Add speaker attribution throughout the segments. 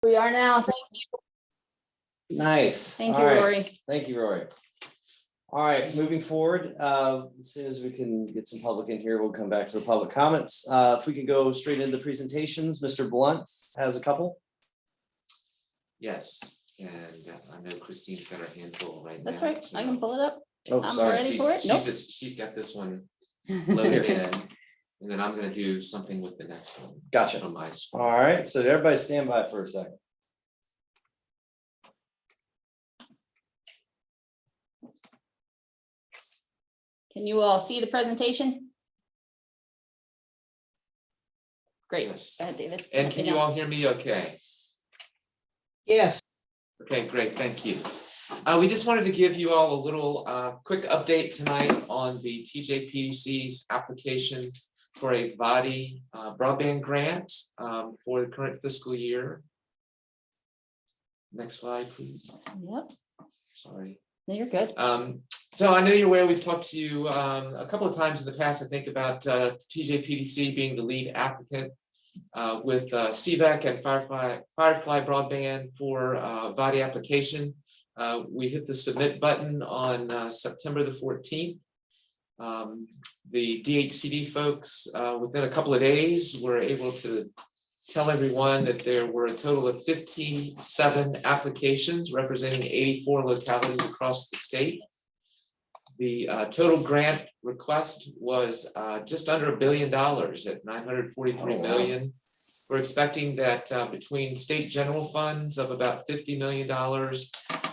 Speaker 1: We are now. Thank you.
Speaker 2: Nice.
Speaker 1: Thank
Speaker 2: All
Speaker 1: you,
Speaker 2: right.
Speaker 1: Rory.
Speaker 2: Thank you, Rory. All right, moving forward, as soon as we can get some public in here, we'll come back to the public comments. If we can go straight into presentations, Mr. Blunt has a couple.
Speaker 3: Yes, and I know Christine's got her handful right
Speaker 1: That's
Speaker 3: now.
Speaker 1: right. I can pull it up.
Speaker 2: Oh,
Speaker 1: I'm
Speaker 2: sorry.
Speaker 1: ready for it. Nope.
Speaker 3: She's got this one loaded in, and then I'm gonna do something with the next one.
Speaker 2: Gotcha.
Speaker 3: From my screen.
Speaker 2: All right, so everybody stand by for a second.
Speaker 1: Can you all see the presentation? Great.
Speaker 3: Yes.
Speaker 1: Go ahead, David.
Speaker 3: And
Speaker 1: Let
Speaker 3: can
Speaker 1: me
Speaker 3: you
Speaker 1: know.
Speaker 3: all hear me okay?
Speaker 4: Yes.
Speaker 3: Okay, great, thank you. We just wanted to give you all a little quick update tonight on the TJPDC's application for a VADI broadband grant for the current fiscal year. Next slide, please.
Speaker 1: Yep.
Speaker 3: Sorry.
Speaker 1: No, you're good.
Speaker 3: So I know you're aware, we've talked to you a couple of times in the past, I think, about TJPDC being the lead applicant with CVEC and Firefly Broadband for VADI application. We hit the submit button on September the 14th. The DHCD folks, within a couple of days, were able to tell everyone that there were a total of 57 applications representing 84 localities across the state. The total grant request was just under $1 billion at $943 million. We're expecting that between state general funds of about $50 million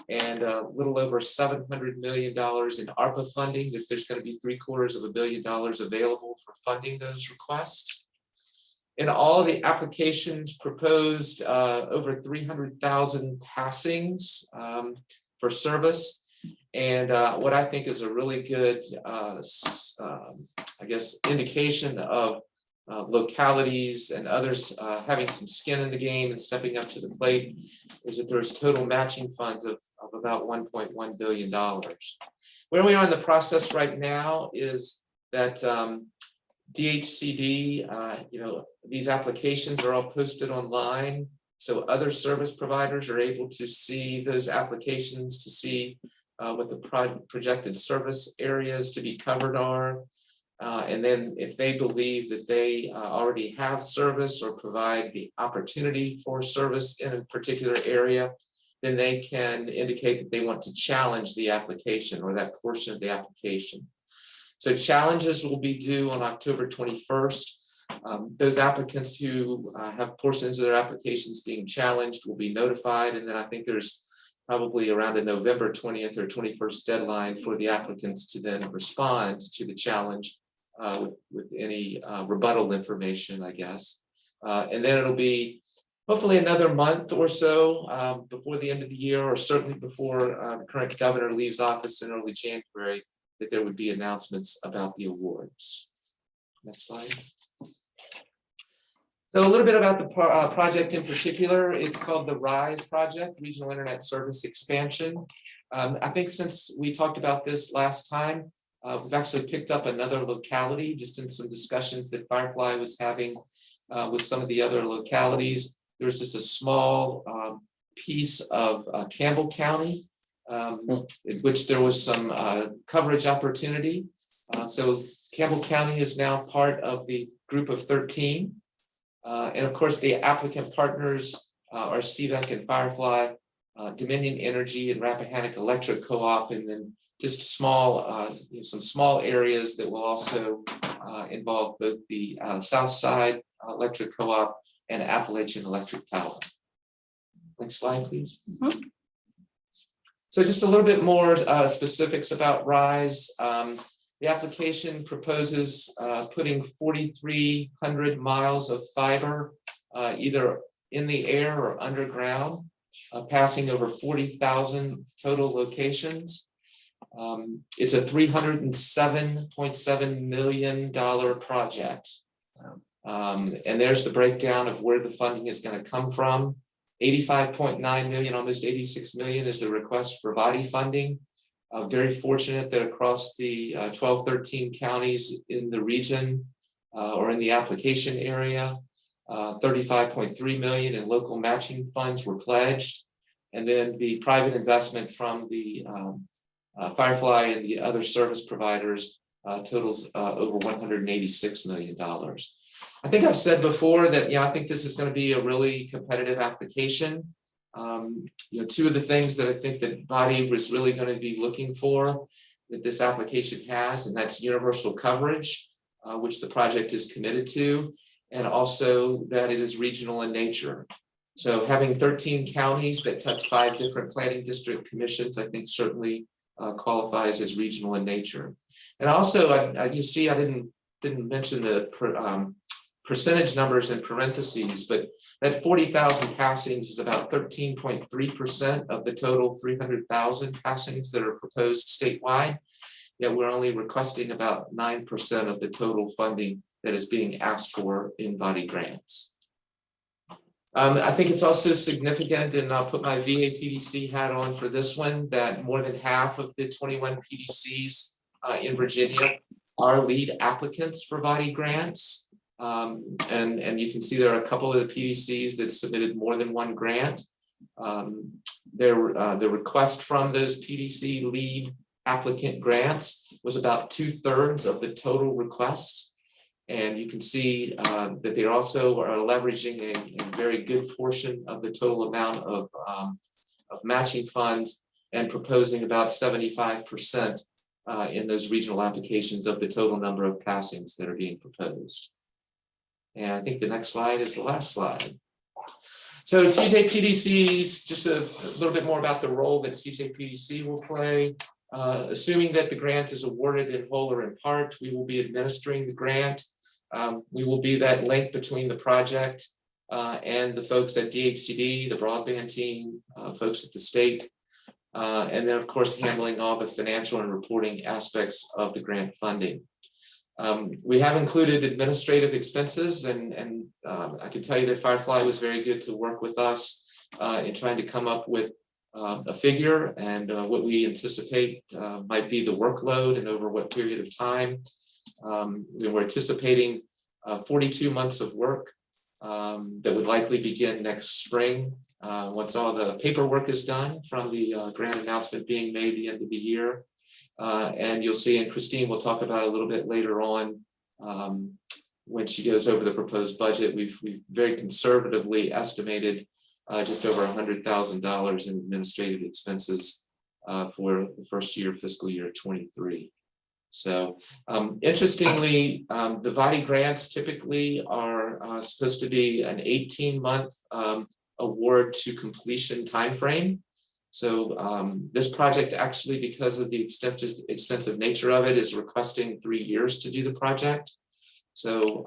Speaker 3: and a little over $700 million in ARPA funding, that there's going to be $750 million available for funding those requests. In all the applications proposed, over 300,000 passings for service. And what I think is a really good, I guess, indication of localities and others having some skin in the game and stepping up to the plate is that there's total matching funds of about $1.1 billion. Where we are in the process right now is that DHCD, these applications are all posted online, so other service providers are able to see those applications to see what the projected service areas to be covered are. And then if they believe that they already have service or provide the opportunity for service in a particular area, then they can indicate that they want to challenge the application or that portion of the application. So challenges will be due on October 21st. Those applicants who have portions of their applications being challenged will be notified, and then I think there's probably around a November 20th or 21st deadline for the applicants to then respond to the challenge with any rebuttal information, I guess. And then it'll be hopefully another month or so before the end of the year, or certainly before the current governor leaves office in early January, that there would be announcements about the awards. Next slide. So a little bit about the project in particular. It's called the RISE project, Regional Internet Service Expansion. I think since we talked about this last time, we've actually picked up another locality just in some discussions that Firefly was having with some of the other localities. There was just a small piece of Campbell County in which there was some coverage opportunity. So Campbell County is now part of the group of 13. And of course, the applicant partners are CVEC and Firefly, Dominion Energy and Rappahannock Electric Co-op, and then just small, some small areas that will also involve both the Southside Electric Co-op and Appalachian Electric Power. Next slide, please. Mm-hmm. So just a little bit more specifics about RISE. The application proposes putting 4,300 miles of fiber either in the air or underground, passing over 40,000 total locations. It's a $307.7 million project. And there's the breakdown of where the funding is going to come from. 85.9 million, almost 86 million is the request for VADI funding. Very fortunate that across the 12, 13 counties in the region or in the application area, $35.3 million in local matching funds were pledged. And then the private investment from the Firefly and the other service providers totals over $186 million. I think I've said before that, I think this is going to be a really competitive application. Two of the things that I think that body was really going to be looking for that this application has, and that's universal coverage, which the project is committed to, and also that it is regional in nature. So having 13 counties that touch 5 different planning district commissions, I think certainly qualifies as regional in nature. And also, you see, I didn't mention the percentage numbers in parentheses, but that 40,000 passings is about 13.3% of the total 300,000 passings that are proposed statewide. Yet we're only requesting about 9% of the total funding that is being asked for in body grants. I think it's also significant, and I'll put my VA PDC hat on for this one, that more than half of the 21 PDCs in Virginia are lead applicants for body grants. And you can see there are a couple of the PDCs that submitted more than one grant. The request from those PDC lead applicant grants was about 2/3 of the total request. And you can see that they also are leveraging a very good portion of the total amount of matching funds and proposing about 75% in those regional applications of the total number of passings that are being proposed. And I think the next slide is the last slide. So TJPDC's, just a little bit more about the role that TJPDC will play. Assuming that the grant is awarded in whole or in part, we will be administering the grant. We will be that link between the project and the folks at DHCD, the broadband team, folks at the state, and then of course handling all the financial and reporting aspects of the grant funding. We have included administrative expenses, and I can tell you that Firefly was very good to work with us in trying to come up with a figure and what we anticipate might be the workload and over what period of time. We're anticipating 42 months of work that would likely begin next spring once all the paperwork is done from the grant announcement being made the end of the year. And you'll see, and Christine will talk about it a little bit later on when she goes over the proposed budget. We've very conservatively estimated just over $100,000 in administrative expenses for the first year, fiscal year 23. So interestingly, the body grants typically are supposed to be an 18-month award to completion timeframe. So this project actually, because of the extensive nature of it, is requesting 3 years to do the project. So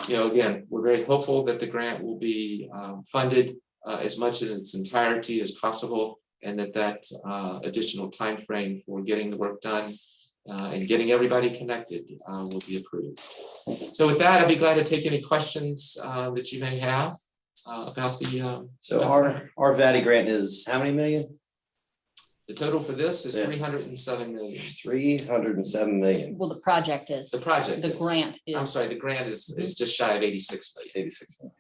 Speaker 3: again, we're very hopeful that the grant will be funded as much in its entirety as possible, and that additional timeframe for getting the work done and getting everybody connected will be approved. So with that, I'd be glad to take any questions that you may have about the.
Speaker 2: So our VATI grant is how many million?
Speaker 3: The total for this is 307 million.
Speaker 2: 307 million.
Speaker 1: Well, the project is,
Speaker 3: The project.
Speaker 1: the
Speaker 3: is.
Speaker 1: grant
Speaker 3: I'm
Speaker 1: is,
Speaker 3: sorry, the grant is just shy of 86 million.
Speaker 2: 86 million.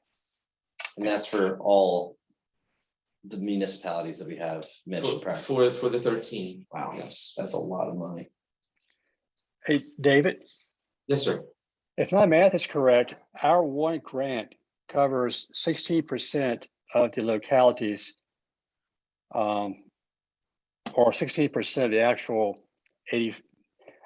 Speaker 2: And that's for all the municipalities that we have mentioned prior.
Speaker 3: For the 13.
Speaker 2: Wow,
Speaker 3: Yes.
Speaker 2: that's a lot of money.
Speaker 5: Hey, David,
Speaker 3: Yes, sir.
Speaker 5: if my math is correct, our one grant covers 16% of the localities, or 16% of the actual 80.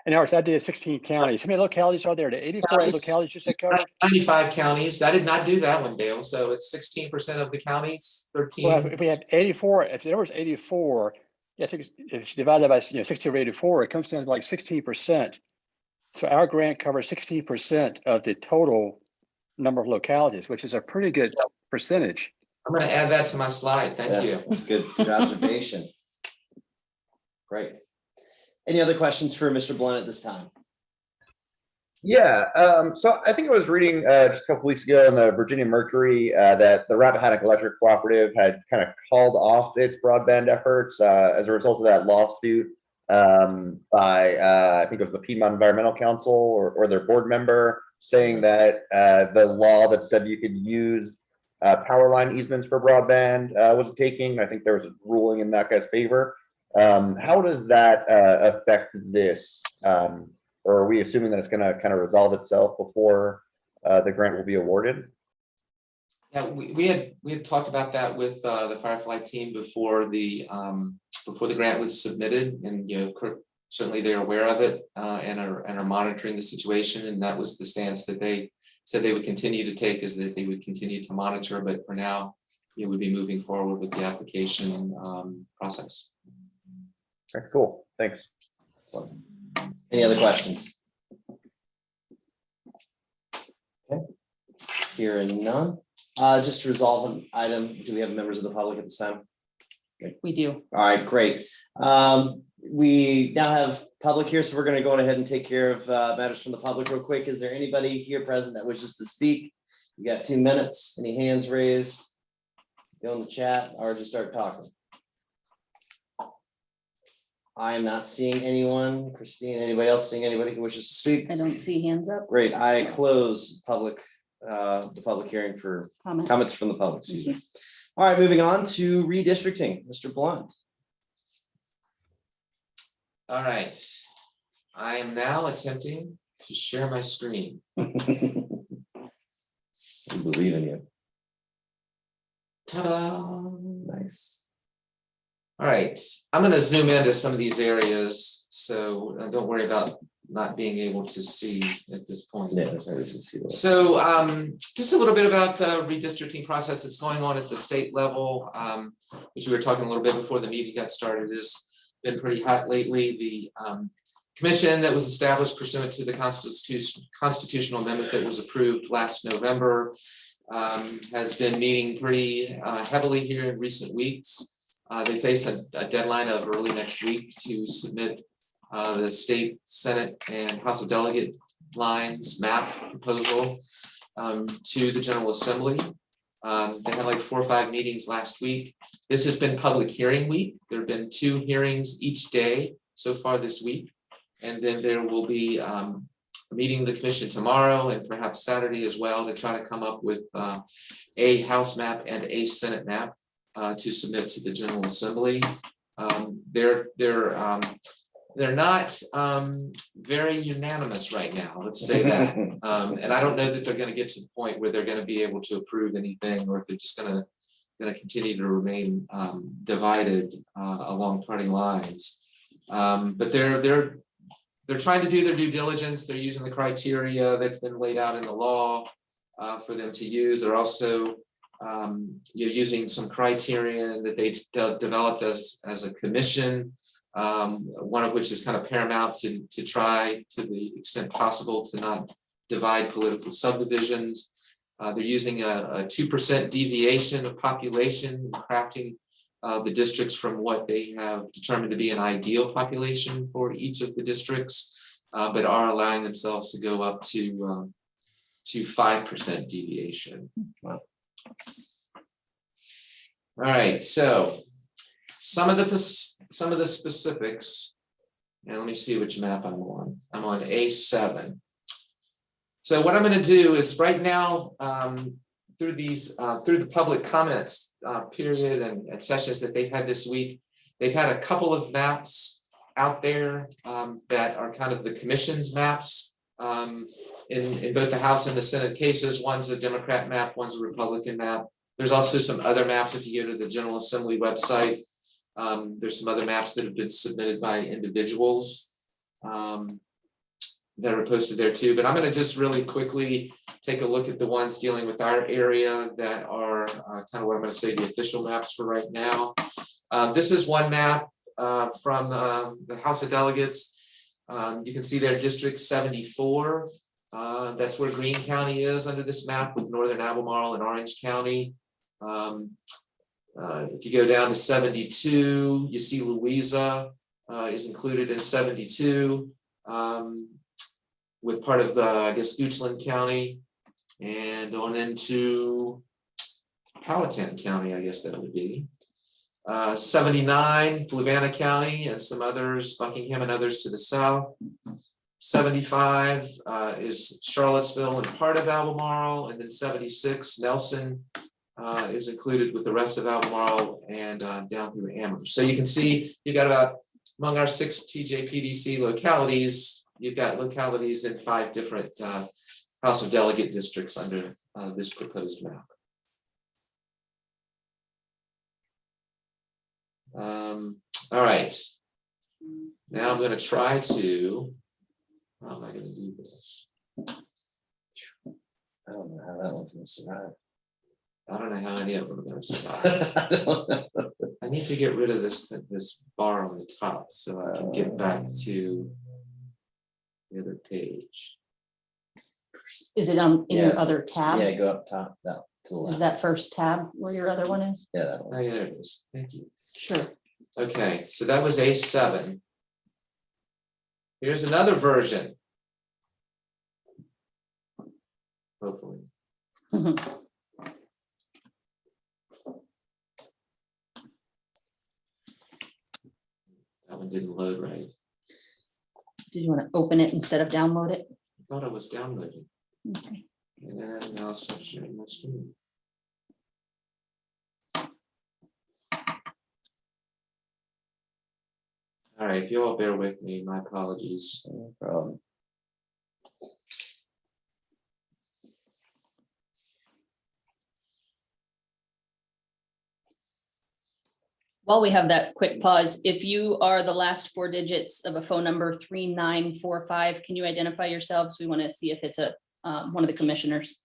Speaker 5: In other words, I did 16 counties. How many localities are there? The 84 localities you said covered?
Speaker 3: 95 counties. I did not do that one, Dale. So it's 16% of the counties, 13.
Speaker 5: Well, if we have 84, if there was 84, yeah, if you divide that by 16 over 84, it comes down to like 16%. So our grant covers 16% of the total number of localities, which is a pretty good percentage.
Speaker 3: I'm going to add that to my slide. Thank you.
Speaker 2: That's good observation. Great. Any other questions for Mr. Blunt at this time?
Speaker 6: Yeah, so I think I was reading just a couple weeks ago in the Virginia Mercury that the Rappahannock Electric Cooperative had kind of called off its broadband efforts as a result of that lawsuit by I think it was the Piedmont Environmental Council or their board member saying that the law that said you could use power line easements for broadband was taking. I think there was a ruling in that guy's favor. How does that affect this? Or are we assuming that it's going to kind of resolve itself before the grant will be awarded?
Speaker 3: Yeah, we had talked about that with the Firefly team before the grant was submitted, and certainly they're aware of it and are monitoring the situation, and that was the stance that they said they would continue to take, is that they would continue to monitor, but for now, would be moving forward with the application process.
Speaker 6: Okay, cool. Thanks.
Speaker 2: Any other questions? Okay. Hearing none. Just to resolve an item, do we have members of the public at this time?
Speaker 1: We do.
Speaker 2: All right, great. We now have public here, so we're going to go ahead and take care of matters from the public real quick. Is there anybody here present that wishes to speak? You got 2 minutes. Any hands raised? Go in the chat or just start talking. I am not seeing anyone. Christine, anybody else seeing anybody who wishes to speak?
Speaker 1: I don't see hands up.
Speaker 2: Great. I close the public hearing for
Speaker 1: Comment.
Speaker 2: comments from the public. Excuse me. All right, moving on to redistricting. Mr. Blunt.
Speaker 3: All right, I am now attempting to share my screen.
Speaker 2: We believe in you.
Speaker 3: Ta-da!
Speaker 2: Nice.
Speaker 3: All right, I'm going to zoom into some of these areas, so don't worry about not being able to see at this point.
Speaker 2: Yeah, there's no reason to see that.
Speaker 3: So just a little bit about the redistricting process that's going on at the state level, which we were talking a little bit before the meeting got started, has been pretty hot lately. The commission that was established pursuant to the constitutional amendment that was approved last November has been meeting pretty heavily here in recent weeks. They face a deadline of early next week to submit the state Senate and House of Delegate lines map proposal to the General Assembly. They had like 4 or 5 meetings last week. This has been public hearing week. There have been 2 hearings each day so far this week. And then there will be a meeting the commission tomorrow and perhaps Saturday as well to try to come up with a House map and a Senate map to submit to the General Assembly. They're not very unanimous right now, let's say that. And I don't know that they're going to get to the point where they're going to be able to approve anything, or if they're just going to continue to remain divided along party lines. But they're trying to do their due diligence. They're using the criteria that's been laid out in the law for them to use. They're also using some criteria that they developed as a commission. One of which is kind of paramount to try to the extent possible to not divide political subdivisions. They're using a 2% deviation of population, crafting the districts from what they have determined to be an ideal population for each of the districts, but are allowing themselves to go up to 5% deviation.
Speaker 2: Wow.
Speaker 3: All right, so some of the specifics, and let me see which map I'm on. I'm on A7. So what I'm going to do is right now, through the public comments period and sessions that they've had this week, they've had a couple of maps out there that are kind of the commission's maps in both the House and the Senate cases. One's a Democrat map, one's a Republican map. There's also some other maps if you go to the General Assembly website. There's some other maps that have been submitted by individuals that are posted there too, but I'm going to just really quickly take a look at the ones dealing with our area that are kind of what I'm going to say the official maps for right now. This is one map from the House of Delegates. You can see there District 74. That's where Greene County is under this map, with Northern Albemarle and Orange County. If you go down to 72, you see Louisa is included in 72 with part of, I guess, Goochland County, and on into Powhatan County, I guess that would be. 79, Fluvanna County, and some others, Buckingham and others to the south. 75 is Charlottesville and part of Albemarle, and then 76 Nelson is included with the rest of Albemarle and down through Amherst. So you can see you've got about, among our 6 TJPDC localities, you've got localities in 5 different House of Delegate districts under this proposed map. All right. Now I'm going to try to, how am I going to do this?
Speaker 2: I don't know how that one's gonna survive.
Speaker 3: I don't know how any of them are going to survive. I need to get rid of this bar on the top so I can get back to the other page.
Speaker 1: Is it on in your
Speaker 2: Yes.
Speaker 1: other tab?
Speaker 2: Yeah, go up top, that to the
Speaker 1: Is
Speaker 2: left.
Speaker 1: that first tab where your other one is?
Speaker 2: Yeah, that one.
Speaker 3: Oh, yeah, there it is. Thank you.
Speaker 1: Sure.
Speaker 3: Okay, so that was A7. Here's another version. Hopefully.
Speaker 1: Mhm.
Speaker 3: That one didn't load right.
Speaker 1: Did you want to open it instead of download it?
Speaker 3: I thought it was downloading.
Speaker 1: Okay.
Speaker 3: And then now it's not sharing my screen. All right, if you all bear with me, my apologies.
Speaker 2: No problem.
Speaker 1: While we have that quick pause, if you are the last 4 digits of a phone number 3945, can you identify yourselves? We want to see if it's a one of the commissioners.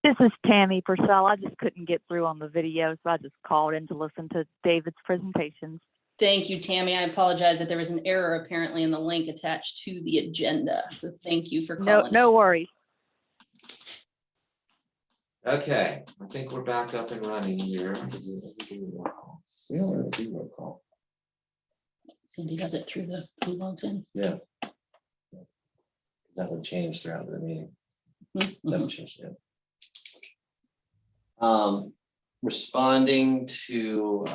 Speaker 7: This is Tammy Purcell. I just couldn't get through on the video, so I just called in to listen to David's presentations.
Speaker 1: Thank you, Tammy. I apologize that there was an error apparently in the link attached to the agenda. So thank you for calling.
Speaker 7: No worries.
Speaker 3: Okay, I think we're back up and running here.
Speaker 2: We don't really do roll call.
Speaker 1: Cindy does it through the who logs in.
Speaker 2: Yeah. That would change throughout the meeting. That
Speaker 1: Mhm.
Speaker 2: would change, yeah. Responding to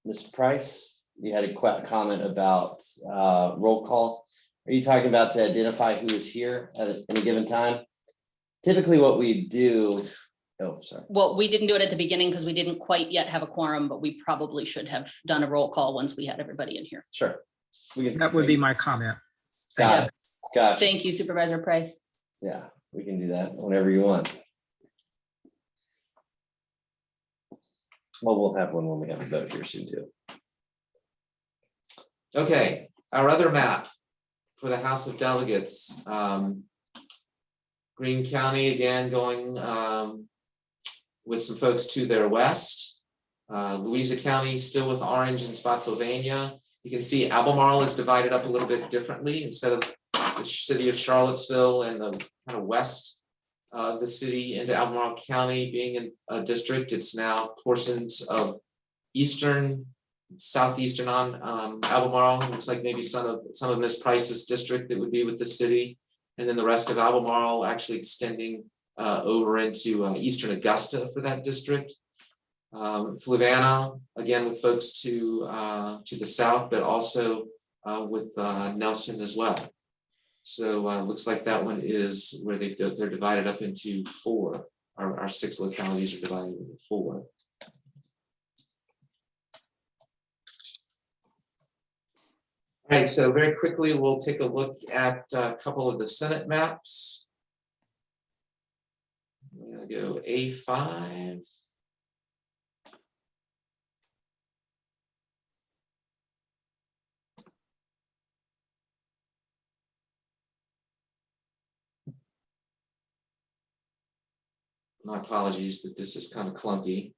Speaker 2: Ms. Price, you had a comment about roll call. Are you talking about to identify who is here at any given time? Typically what we do, oh, sorry.
Speaker 1: Well, we didn't do it at the beginning because we didn't quite yet have a quorum, but we probably should have done a roll call once we had everybody in here.
Speaker 2: Sure.
Speaker 8: That would be my comment.
Speaker 2: Got it. Gotcha.
Speaker 1: Thank you, Supervisor Price.
Speaker 2: Yeah, we can do that whenever you want. Well, we'll have one when we have a vote here soon too.
Speaker 3: Okay, our other map for the House of Delegates. Greene County again going with some folks to their west. Louisa County still with orange and Spotsylvania. You can see Albemarle is divided up a little bit differently. Instead of the city of Charlottesville and the kind of west of the city into Albemarle County being in a district, it's now portions of eastern, southeastern on Albemarle. It looks like maybe some of Ms. Price's district that would be with the city. And then the rest of Albemarle actually extending over into eastern Augusta for that district. Fluvanna, again, with folks to the south, but also with Nelson as well. So looks like that one is where they're divided up into 4. Our 6 localities are divided into 4. All right, so very quickly, we'll take a look at a couple of the Senate maps. I'm gonna go A5. My apologies that this is kind of clunky.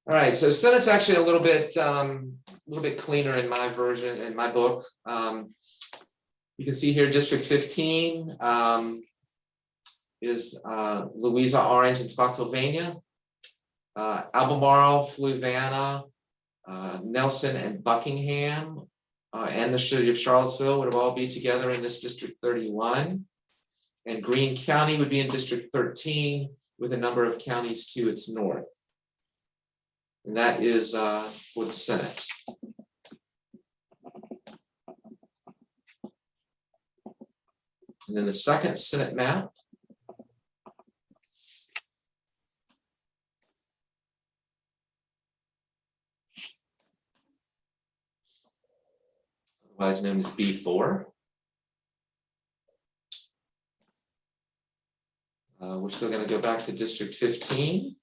Speaker 3: All right, so Senate's actually a little bit cleaner in my version, in my book. You can see here District 15 is Louisa, Orange, and Spotsylvania. Albemarle, Fluvanna, Nelson, and Buckingham, and the city of Charlottesville would all be together in this District 31. And Greene County would be in District 13 with a number of counties to its north. And that is for the Senate. And then the second Senate map. Otherwise known as B4. We're still going to go back to District 15.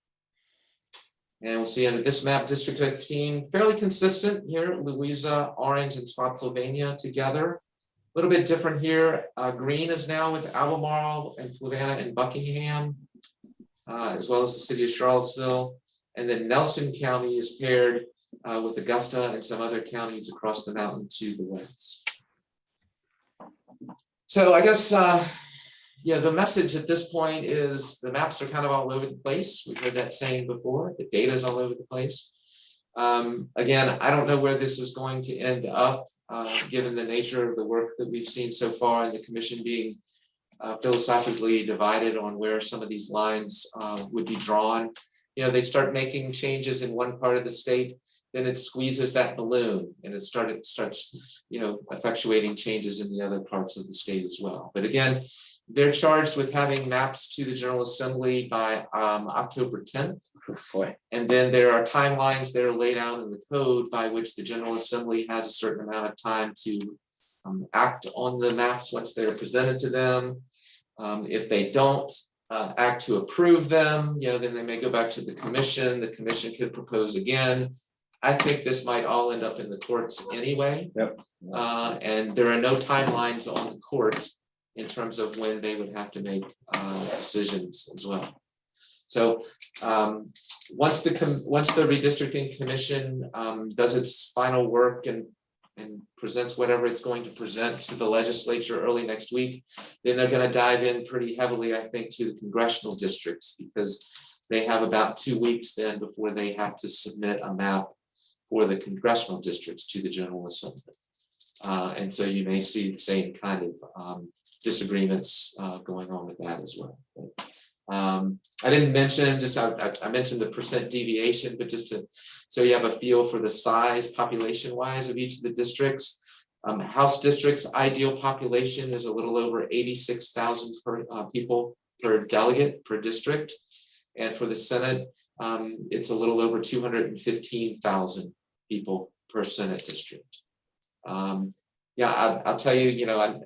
Speaker 3: And we'll see under this map, District 15, fairly consistent here, Louisa, Orange, and Spotsylvania together. A little bit different here. Greene is now with Albemarle and Fluvanna and Buckingham, as well as the City of Charlottesville. And then Nelson County is paired with Augusta and some other counties across the mountain to the west. So I guess, yeah, the message at this point is the maps are kind of all over the place. We've heard that saying before, the data is all over the place. Again, I don't know where this is going to end up, given the nature of the work that we've seen so far and the commission being philosophically divided on where some of these lines would be drawn. You know, they start making changes in one part of the state, then it squeezes that balloon and it starts, you know, effectuating changes in the other parts of the state as well. But again, they're charged with having maps to the General Assembly by October 10th. And then there are timelines that are laid out in the code by which the General Assembly has a certain amount of time to act on the maps once they're presented to them. If they don't act to approve them, you know, then they may go back to the commission. The commission could propose again. I think this might all end up in the courts anyway.
Speaker 2: Yep.
Speaker 3: And there are no timelines on the court in terms of when they would have to make decisions as well. So once the redistricting commission does its final work and presents whatever it's going to present to the legislature early next week, then they're going to dive in pretty heavily, I think, to the congressional districts, because they have about 2 weeks then before they have to submit a map for the congressional districts to the General Assembly. And so you may see the same kind of disagreements going on with that as well. I didn't mention, I mentioned the percent deviation, but just so you have a feel for the size population wise of each of the districts. House districts ideal population is a little over 86,000 people per delegate per district. And for the Senate, it's a little over 215,000 people per Senate district. Yeah, I'll tell you, you know,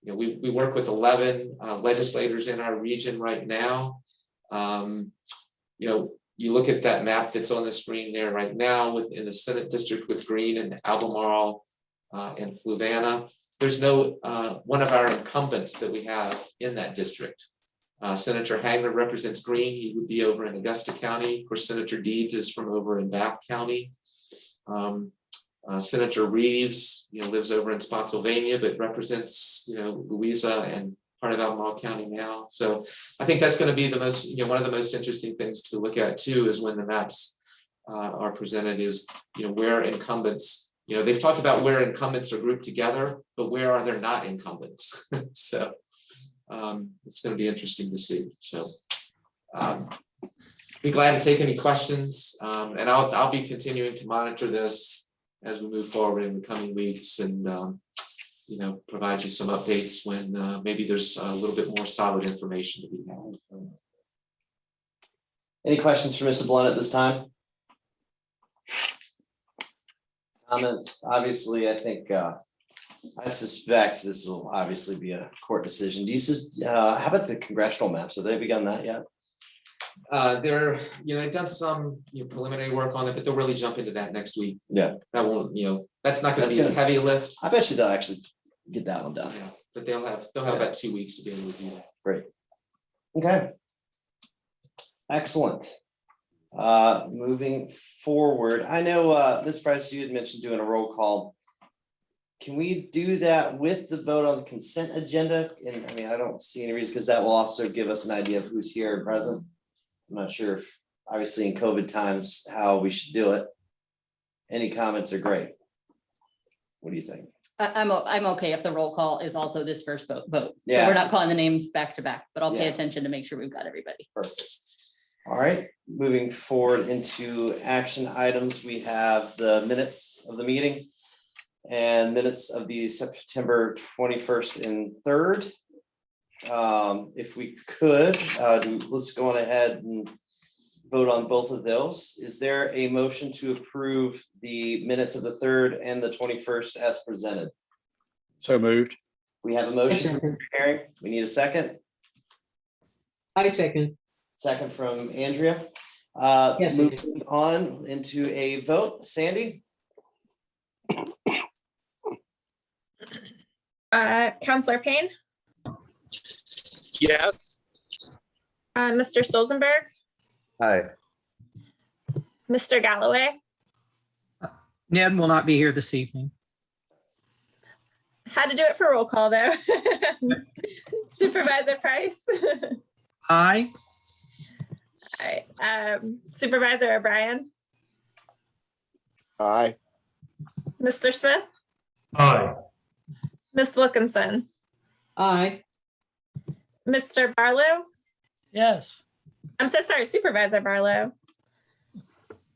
Speaker 3: we work with 11 legislators in our region right now. You know, you look at that map that's on the screen there right now in the Senate district with Greene and Albemarle and Fluvanna. There's no one of our incumbents that we have in that district. Senator Hagler represents Greene. He would be over in Augusta County. Of course, Senator Deeds is from over in Bath County. Senator Reeves, you know, lives over in Spotsylvania, but represents, you know, Louisa and part of Albemarle County now. So I think that's going to be the most, you know, one of the most interesting things to look at too, is when the maps are presented is, you know, where incumbents, you know, they've talked about where incumbents are grouped together, but where are there not incumbents? So it's going to be interesting to see. So be glad to take any questions, and I'll be continuing to monitor this as we move forward in the coming weeks, and you know, provide you some updates when maybe there's a little bit more solid information to be had.
Speaker 2: Any questions for Mr. Blunt at this time? Comments? Obviously, I think I suspect this will obviously be a court decision. Do you how about the congressional maps? Have they begun that yet?
Speaker 3: They're, you know, they've done some, you know, preliminary work on it, but they'll really jump into that next week.
Speaker 2: Yeah.
Speaker 3: That won't, you know, that's not going to be as heavy a lift.
Speaker 2: I bet you they'll actually get that one done.
Speaker 3: Yeah, but they'll have about 2 weeks to be able to do that.
Speaker 2: Great. Okay. Excellent. Moving forward, I know Ms. Price, you had mentioned doing a roll call. Can we do that with the vote on the consent agenda? And I mean, I don't see any reason, because that will also give us an idea of who's here and present. I'm not sure if, obviously in COVID times, how we should do it. Any comments are great. What do you think?
Speaker 1: I'm okay if the roll call is also this first vote. So
Speaker 2: Yeah.
Speaker 1: we're not calling the names back to back, but I'll pay
Speaker 2: Yeah.
Speaker 1: attention to make sure we've got everybody.
Speaker 2: Perfect. All right, moving forward into action items, we have the minutes of the meeting and minutes of the September 21st and 3rd. If we could, let's go on ahead and vote on both of those. Is there a motion to approve the minutes of the 3rd and the 21st as presented?
Speaker 5: So moved.
Speaker 2: We have a motion from
Speaker 4: Second.
Speaker 2: Herring. We need a second.
Speaker 4: I second.
Speaker 2: Second from Andrea.
Speaker 4: Yes.
Speaker 2: Moving on into a vote. Sandy?
Speaker 9: Counselor Payne,
Speaker 10: Yes.
Speaker 9: Mr. Stolzenberg,
Speaker 6: Hi.
Speaker 9: Mr. Galloway,
Speaker 8: Ned will not be here this evening.
Speaker 9: had to do it for roll call though. Supervisor Price,
Speaker 8: Aye.
Speaker 9: all right, Supervisor O'Brien,
Speaker 10: Aye.
Speaker 9: Mr. Smith,
Speaker 10: Aye.
Speaker 9: Miss Wilkinson,
Speaker 4: Aye.
Speaker 9: Mr. Barlow.
Speaker 8: Yes.
Speaker 9: I'm so sorry, Supervisor Barlow.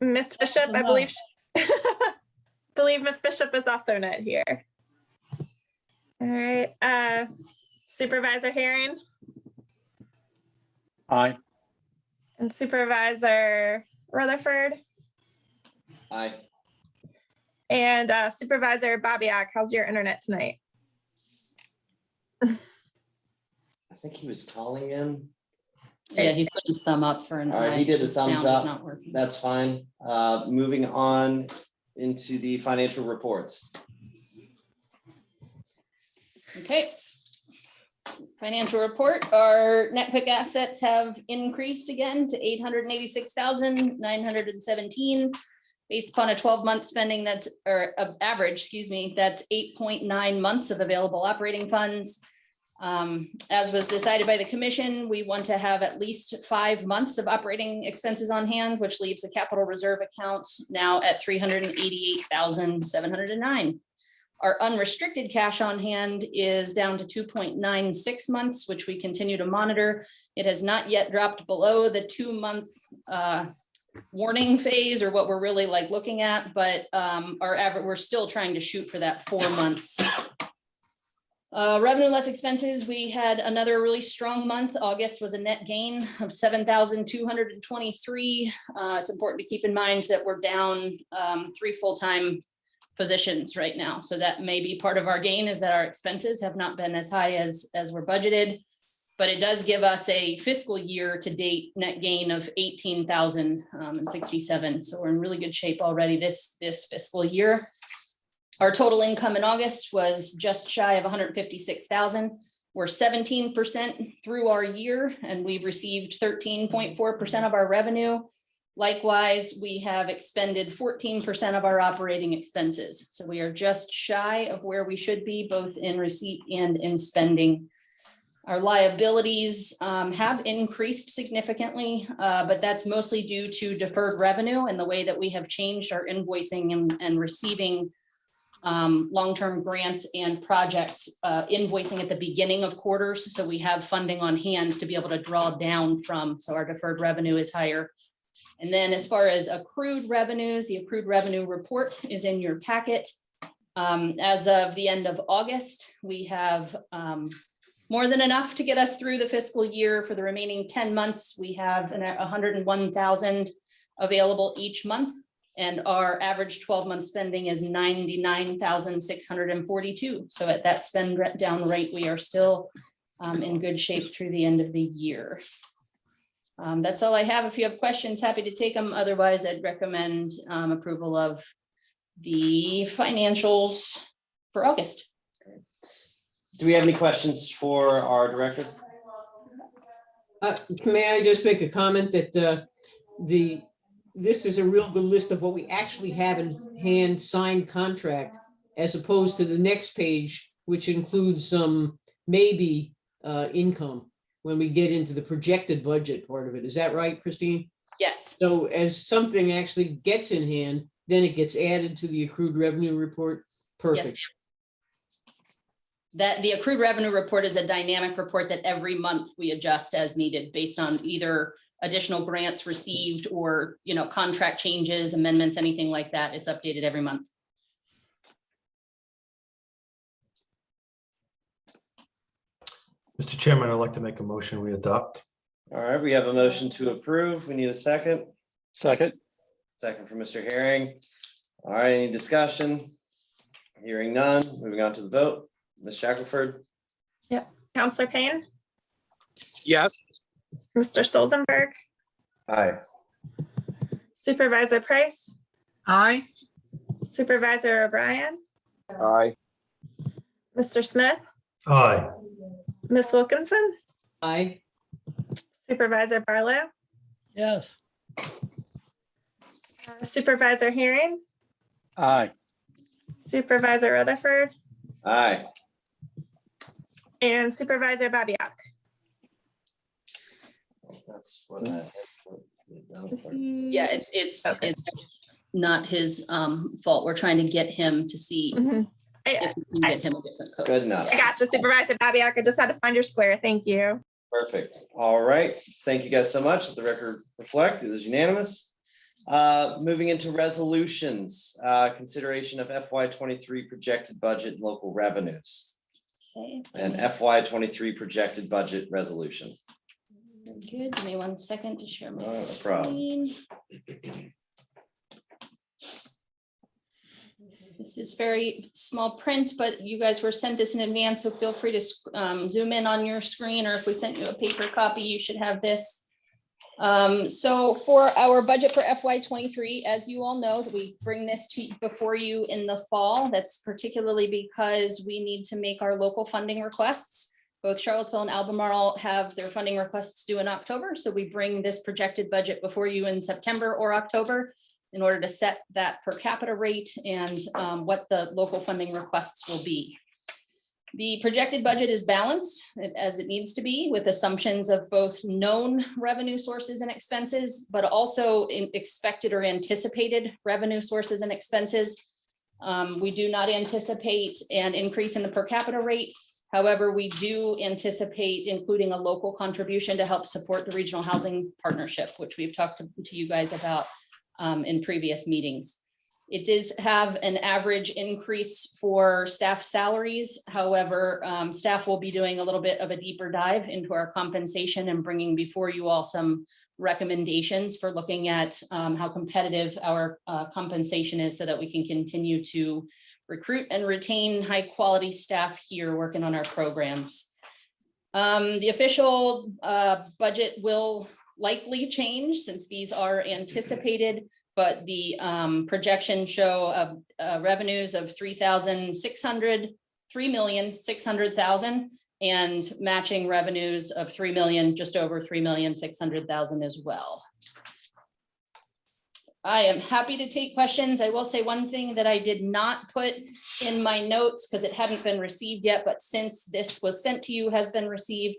Speaker 9: Miss Bishop, I believe, believe Miss Bishop is also not here. All right, Supervisor Herring
Speaker 5: Aye.
Speaker 9: and Supervisor Rutherford
Speaker 2: Aye.
Speaker 9: and Supervisor Bobbiak. How's your internet tonight?
Speaker 2: I think he was calling in.
Speaker 1: Yeah, he's put his thumb up for an
Speaker 2: All right,
Speaker 1: eye.
Speaker 2: he did the
Speaker 1: His
Speaker 2: thumbs
Speaker 1: sound is
Speaker 2: up.
Speaker 1: not working.
Speaker 2: That's fine. Moving on into the financial reports.
Speaker 1: Okay. Financial report, our net quick assets have increased again to 886,917. Based upon a 12-month spending that's, or average, excuse me, that's 8.9 months of available operating funds. As was decided by the commission, we want to have at least 5 months of operating expenses on hand, which leaves the capital reserve account now at 388,709. Our unrestricted cash on hand is down to 2.96 months, which we continue to monitor. It has not yet dropped below the 2-month warning phase, or what we're really like looking at, but our average, we're still trying to shoot for that 4 months. Revenue less expenses, we had another really strong month. August was a net gain of 7,223. It's important to keep in mind that we're down 3 full-time positions right now. So that may be part of our gain, is that our expenses have not been as high as we're budgeted. But it does give us a fiscal year to date net gain of 18,067. So we're in really good shape already this fiscal year. Our total income in August was just shy of 156,000. We're 17% through our year, and we've received 13.4% of our revenue. Likewise, we have expended 14% of our operating expenses. So we are just shy of where we should be, both in receipt and in spending. Our liabilities have increased significantly, but that's mostly due to deferred revenue and the way that we have changed our invoicing and receiving long-term grants and projects, invoicing at the beginning of quarters. So we have funding on hand to be able to draw down from, so our deferred revenue is higher. And then as far as accrued revenues, the accrued revenue report is in your packet. As of the end of August, we have more than enough to get us through the fiscal year. For the remaining 10 months, we have 101,000 available each month. And our average 12-month spending is 99,642. So at that spend down rate, we are still in good shape through the end of the year. That's all I have. If you have questions, happy to take them. Otherwise, I'd recommend approval of the financials for August.
Speaker 2: Do we have any questions for our director?
Speaker 4: May I just make a comment that this is a real good list of what we actually have in hand, signed contract, as opposed to the next page, which includes some maybe income when we get into the projected budget part of it. Is that right, Christine?
Speaker 1: Yes.
Speaker 4: So as something actually gets in hand, then it gets added to the accrued revenue report. Perfect.
Speaker 1: That the accrued revenue report is a dynamic report that every month we adjust as needed based on either additional grants received or, contract changes, amendments, anything like that. It's updated every month.
Speaker 10: Mr. Chairman, I'd like to make a motion, we adopt.
Speaker 2: All right, we have a motion to approve. We need a second.
Speaker 5: Second.
Speaker 2: Second from Mr. Herring. All right, any discussion? Hearing none, moving on to the vote. Ms. Shackelford?
Speaker 9: Counselor Payne,
Speaker 11: Yes.
Speaker 9: Mr. Stolzenberg,
Speaker 6: Aye.
Speaker 9: Supervisor Price,
Speaker 8: Aye.
Speaker 9: Supervisor O'Brien,
Speaker 6: Aye.
Speaker 9: Mr. Smith,
Speaker 10: Aye.
Speaker 9: Ms. Wilkinson,
Speaker 4: Aye.
Speaker 9: Supervisor Barlow,
Speaker 8: Yes.
Speaker 9: Supervisor Herring,
Speaker 5: Aye.
Speaker 9: Supervisor Rutherford,
Speaker 2: Aye.
Speaker 9: and Supervisor Babiak.
Speaker 2: That's what I had.
Speaker 1: Yeah, it's
Speaker 9: Okay.
Speaker 1: not his fault. We're trying to get him to see
Speaker 9: Mhm.
Speaker 1: if we can get him a different code.
Speaker 2: Good enough.
Speaker 9: I got you, Supervisor Babiak. I just had to find your square. Thank you.
Speaker 2: Perfect. All right. Thank you guys so much. Let the record reflect. It was unanimous. Moving into resolutions, consideration of FY 23 projected budget and local revenues
Speaker 1: Okay.
Speaker 2: and FY 23 projected budget resolution.
Speaker 1: Good. Give me 1 second to share my
Speaker 2: Not a problem.
Speaker 1: screen. This is very small print, but you guys were sent this in advance, so feel free to zoom in on your screen, or if we sent you a paper copy, you should have this. So for our budget for FY 23, as you all know, we bring this to before you in the fall. That's particularly because we need to make our local funding requests. Both Charlottesville and Albemarle have their funding requests due in October, so we bring this projected budget before you in September or October in order to set that per capita rate and what the local funding requests will be. The projected budget is balanced as it needs to be, with assumptions of both known revenue sources and expenses, but also in expected or anticipated revenue sources and expenses. We do not anticipate an increase in the per capita rate. However, we do anticipate including a local contribution to help support the regional housing partnership, which we've talked to you guys about in previous meetings. It does have an average increase for staff salaries. However, staff will be doing a little bit of a deeper dive into our compensation and bringing before you all some recommendations for looking at how competitive our compensation is so that we can continue to recruit and retain high quality staff here working on our programs. The official budget will likely change since these are anticipated, but the projections show revenues of $3,600,000 and matching revenues of $3 million, just over $3,600,000 as well. I am happy to take questions. I will say one thing that I did not put in my notes because it hadn't been received yet, but since this was sent to you, has been received,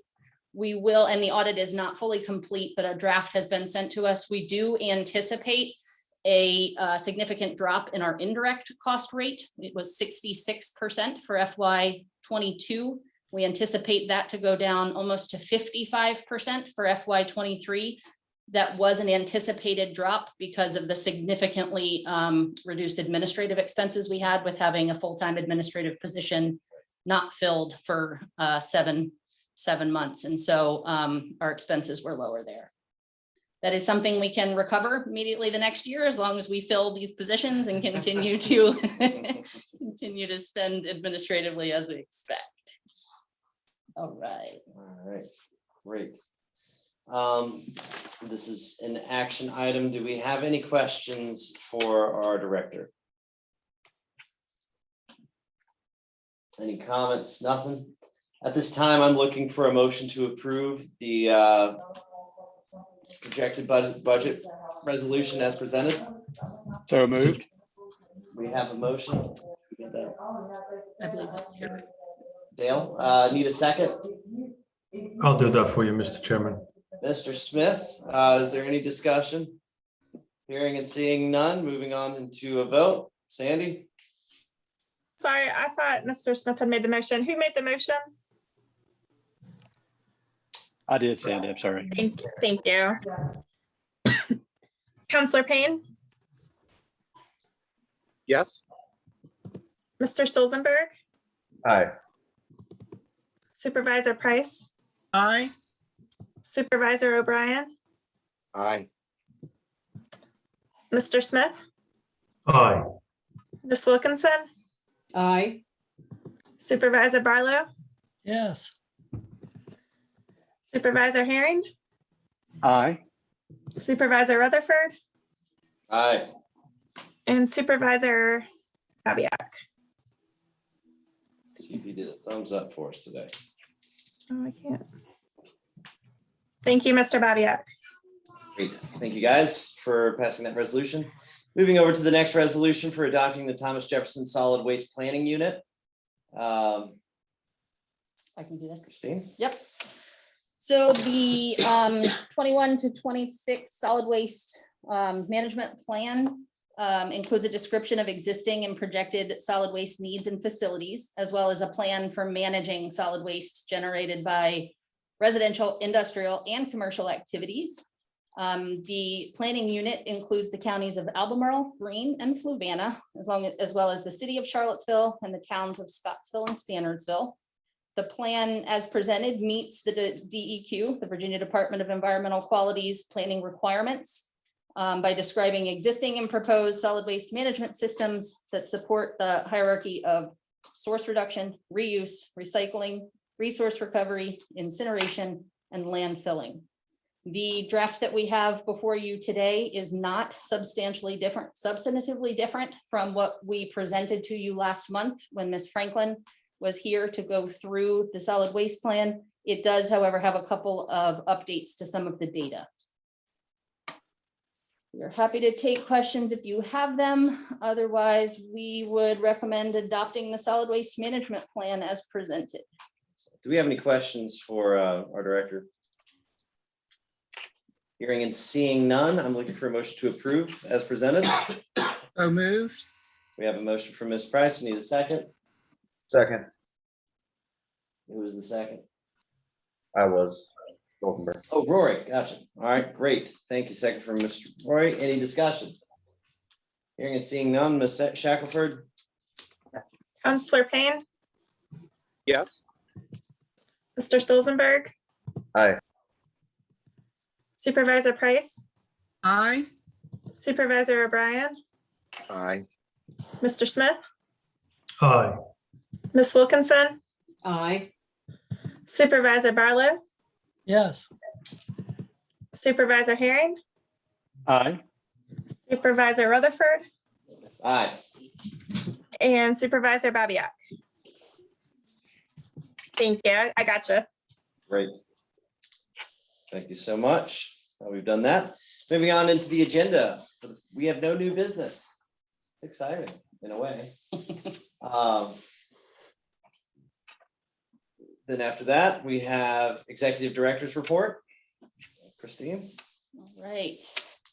Speaker 1: we will, and the audit is not fully complete, but a draft has been sent to us. We do anticipate a significant drop in our indirect cost rate. It was 66% for FY 22. We anticipate that to go down almost to 55% for FY 23. That was an anticipated drop because of the significantly reduced administrative expenses we had with having a full-time administrative position not filled for seven months. And so our expenses were lower there. That is something we can recover immediately the next year, as long as we fill these positions and continue to continue to spend administratively as we expect. All right.
Speaker 2: All right, great. This is an action item. Do we have any questions for our director? Any comments? Nothing? At this time, I'm looking for a motion to approve the projected budget resolution as presented.
Speaker 5: So moved.
Speaker 2: We have a motion. Get that?
Speaker 1: I believe that's here.
Speaker 2: Dale, need a second?
Speaker 10: I'll do that for you, Mr. Chairman.
Speaker 2: Mr. Smith, is there any discussion? Hearing and seeing none, moving on into a vote. Sandy?
Speaker 9: sorry, I thought Mr. Smith had made the motion. Who made the motion?
Speaker 5: I did, Sandy, I'm sorry.
Speaker 9: Thank you. Counselor Payne,
Speaker 11: Yes.
Speaker 9: Mr. Stolzenberg,
Speaker 6: Aye.
Speaker 9: Supervisor Price,
Speaker 8: Aye.
Speaker 9: Supervisor O'Brien,
Speaker 11: Aye.
Speaker 9: Mr. Smith,
Speaker 10: Aye.
Speaker 9: Ms. Wilkinson,
Speaker 4: Aye.
Speaker 9: Supervisor Barlow,
Speaker 8: Yes.
Speaker 9: Supervisor Herring,
Speaker 5: Aye.
Speaker 9: Supervisor Rutherford,
Speaker 2: Aye.
Speaker 9: and Supervisor Babiak.
Speaker 2: See if he did a thumbs up for us today.
Speaker 9: Oh, I can't. Thank you, Mr. Babiak.
Speaker 2: Great. Thank you guys for passing that resolution. Moving over to the next resolution for adopting the Thomas Jefferson Solid Waste Planning Unit.
Speaker 1: I can do this.
Speaker 2: Christine?
Speaker 1: Yep. So the 21 to 26 solid waste management plan includes a description of existing and projected solid waste needs and facilities, as well as a plan for managing solid waste generated by residential, industrial, and commercial activities. The planning unit includes the counties of Albemarle, Greene, and Fluvanna, as well as the City of Charlottesville and the towns of Scottsville and Standardsville. The plan as presented meets the DEQ, the Virginia Department of Environmental Quality's planning requirements by describing existing and proposed solid waste management systems that support the hierarchy of source reduction, reuse, recycling, resource recovery, incineration, and landfilling. The draft that we have before you today is not substantially different, substantively different from what we presented to you last month when Ms. Franklin was here to go through the solid waste plan. It does, however, have a couple of updates to some of the data. We're happy to take questions if you have them. Otherwise, we would recommend adopting the solid waste management plan as presented.
Speaker 2: Do we have any questions for our director? Hearing and seeing none, I'm looking for a motion to approve as presented.
Speaker 8: So moved.
Speaker 2: We have a motion from Ms. Price. We need a second.
Speaker 6: Second.
Speaker 2: Who was the second?
Speaker 6: I was. Stoltenberg.
Speaker 2: Oh, Rory, gotcha. All right, great. Thank you. Second from Mr. Rory. Any discussion? Hearing and seeing none, Ms. Shackelford?
Speaker 9: Counselor Payne,
Speaker 11: Yes.
Speaker 9: Mr. Stolzenberg,
Speaker 6: Aye.
Speaker 9: Supervisor Price,
Speaker 8: Aye.
Speaker 9: Supervisor O'Brien,
Speaker 11: Aye.
Speaker 9: Mr. Smith,
Speaker 10: Aye.
Speaker 9: Ms. Wilkinson,
Speaker 4: Aye.
Speaker 9: Supervisor Barlow,
Speaker 8: Yes.
Speaker 9: Supervisor Herring,
Speaker 5: Aye.
Speaker 9: Supervisor Rutherford,
Speaker 2: Aye.
Speaker 9: and Supervisor Babiak. Thank you. I gotcha.
Speaker 2: Great. Thank you so much. Well, we've done that. Moving on into the agenda. We have no new business. It's exciting in a way. Then after that, we have executive director's report. Christine?
Speaker 1: All right.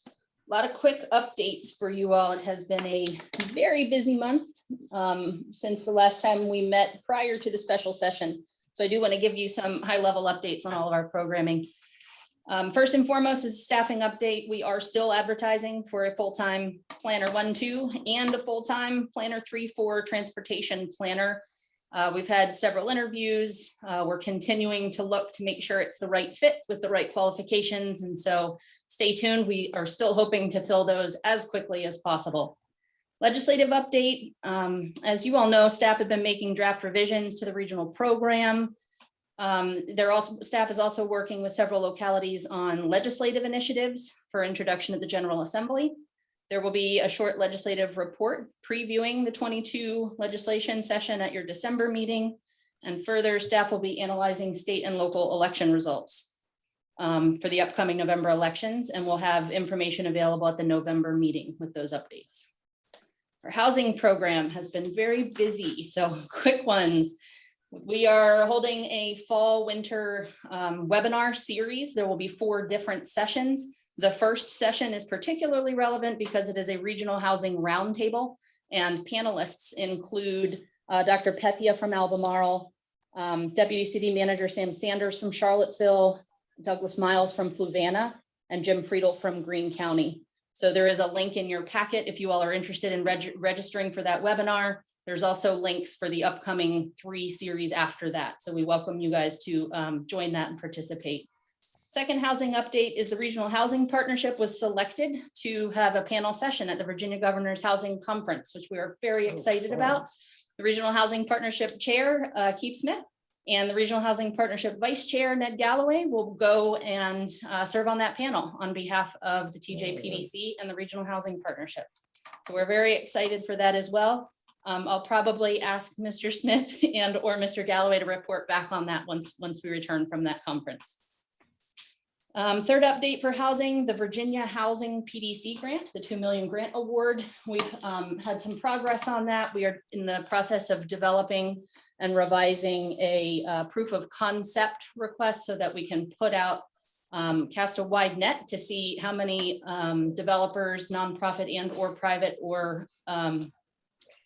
Speaker 1: A lot of quick updates for you all. It has been a very busy month since the last time we met prior to the special session. So I do want to give you some high-level updates on all of our programming. First and foremost is staffing update. We are still advertising for a full-time planner 1-2 and a full-time planner 3-4 transportation planner. We've had several interviews. We're continuing to look to make sure it's the right fit with the right qualifications. And so stay tuned. We are still hoping to fill those as quickly as possible. Legislative update. As you all know, staff have been making draft revisions to the regional program. Staff is also working with several localities on legislative initiatives for introduction to the General Assembly. There will be a short legislative report previewing the 22 legislation session at your December meeting. And further, staff will be analyzing state and local election results for the upcoming November elections, and we'll have information available at the November meeting with those updates. Our housing program has been very busy, so quick ones. We are holding a fall winter webinar series. There will be 4 different sessions. The first session is particularly relevant because it is a regional housing roundtable, and panelists include Dr. Pethia from Albemarle, Deputy City Manager Sam Sanders from Charlottesville, Douglas Miles from Fluvanna, and Jim Friedel from Greene County. So there is a link in your packet if you all are interested in registering for that webinar. There's also links for the upcoming 3 series after that. So we welcome you guys to join that and participate. Second housing update is the Regional Housing Partnership was selected to have a panel session at the Virginia Governor's Housing Conference, which we are very excited about. The Regional Housing Partnership Chair, Keith Smith, and the Regional Housing Partnership Vice Chair, Ned Galloway, will go and serve on that panel on behalf of the TJPDC and the Regional Housing Partnership. So we're very excited for that as well. I'll probably ask Mr. Smith and or Mr. Galloway to report back on that once we return from that conference. Third update for housing, the Virginia Housing PDC grant, the 2 million grant award. We've had some progress on that. We are in the process of developing and revising a proof of concept request so that we can put out, cast a wide net to see how many developers, nonprofit and or private or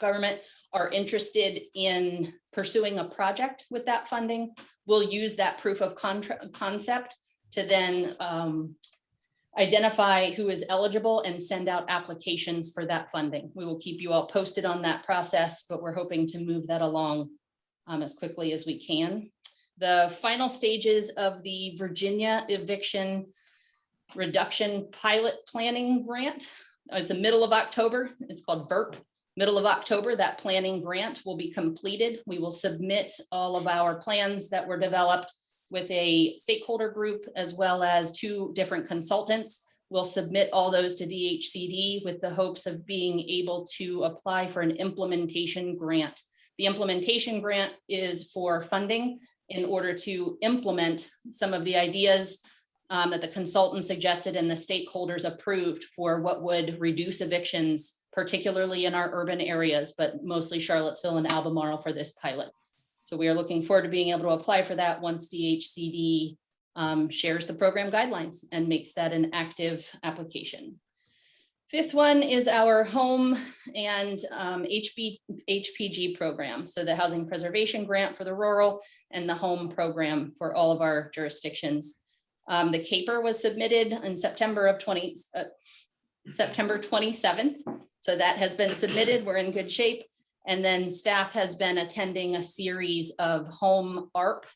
Speaker 1: government are interested in pursuing a project with that funding. We'll use that proof of concept to then identify who is eligible and send out applications for that funding. We will keep you all posted on that process, but we're hoping to move that along as quickly as we can. The final stages of the Virginia Eviction Reduction Pilot Planning Grant. It's the middle of October. It's called VERP. Middle of October, that planning grant will be completed. We will submit all of our plans that were developed with a stakeholder group as well as 2 different consultants. We'll submit all those to DHCD with the hopes of being able to apply for an implementation grant. The implementation grant is for funding in order to implement some of the ideas that the consultant suggested and the stakeholders approved for what would reduce evictions, particularly in our urban areas, but mostly Charlottesville and Albemarle for this pilot. So we are looking forward to being able to apply for that once DHCD shares the program guidelines and makes that an active application. Fifth one is our home and HPG program. So the Housing Preservation Grant for the rural and the home program for all of our jurisdictions. The CAPER was submitted in September 27th. So that has been submitted. We're in good shape. And then staff has been attending a series of home ARP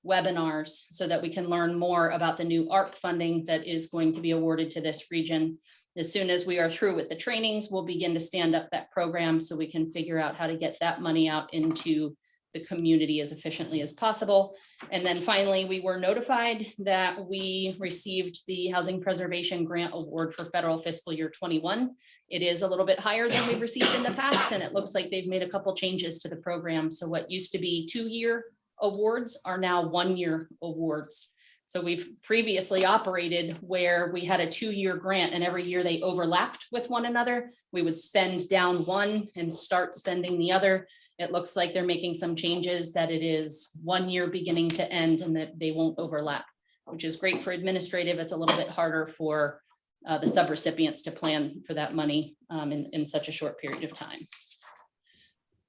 Speaker 1: webinars so that we can learn more about the new ARP funding that is going to be awarded to this region. As soon as we are through with the trainings, we'll begin to stand up that program so we can figure out how to get that money out into the community as efficiently as possible. And then finally, we were notified that we received the Housing Preservation Grant Award for federal fiscal year 21. It is a little bit higher than we've received in the past, and it looks like they've made a couple changes to the program. So what used to be 2-year awards are now 1-year awards. So we've previously operated where we had a 2-year grant and every year they overlapped with one another. We would spend down one and start spending the other. It looks like they're making some changes that it is 1 year beginning to end and that they won't overlap, which is great for administrative. It's a little bit harder for the subrecipients to plan for that money in such a short period of time.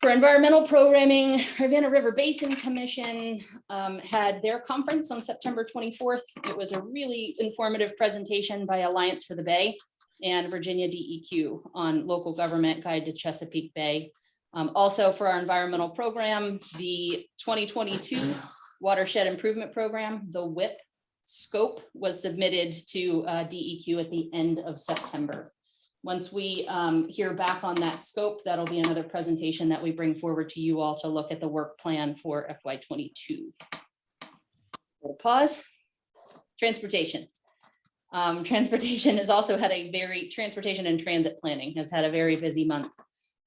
Speaker 1: For environmental programming, Rivanna River Basin Commission had their conference on September 24th. It was a really informative presentation by Alliance for the Bay and Virginia DEQ on local government guide to Chesapeake Bay. Also for our environmental program, the 2022 Watershed Improvement Program, the WIP scope was submitted to DEQ at the end of September. Once we hear back on that scope, that'll be another presentation that we bring forward to you all to look at the work plan for FY22. We'll pause. Transportation. Transportation has also had transportation and transit planning has had a very busy month.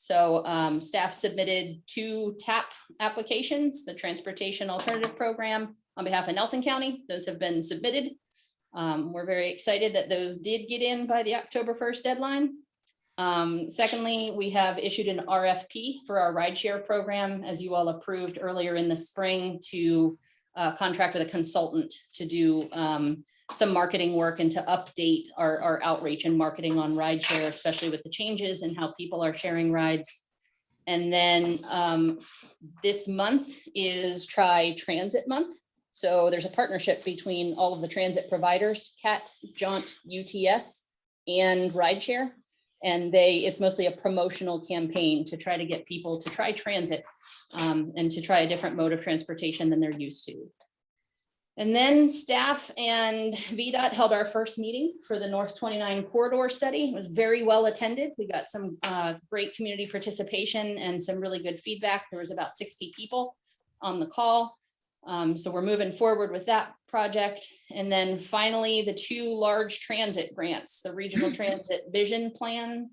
Speaker 1: So staff submitted 2 TAP applications, the Transportation Alternative Program on behalf of Nelson County. Those have been submitted. We're very excited that those did get in by the October 1st deadline. Secondly, we have issued an RFP for our rideshare program, as you all approved earlier in the spring, to contract with a consultant to do some marketing work and to update our outreach and marketing on rideshare, especially with the changes in how people are sharing rides. And then this month is Try Transit Month. So there's a partnership between all of the transit providers, CAT, Jaunt, UTS, and Rideshare. And it's mostly a promotional campaign to try to get people to try transit and to try a different mode of transportation than they're used to. And then staff and VDOT held our first meeting for the North 29 corridor study. It was very well attended. We got some great community participation and some really good feedback. There was about 60 people on the call. So we're moving forward with that project. And then finally, the 2 large transit grants, the Regional Transit Vision Plan.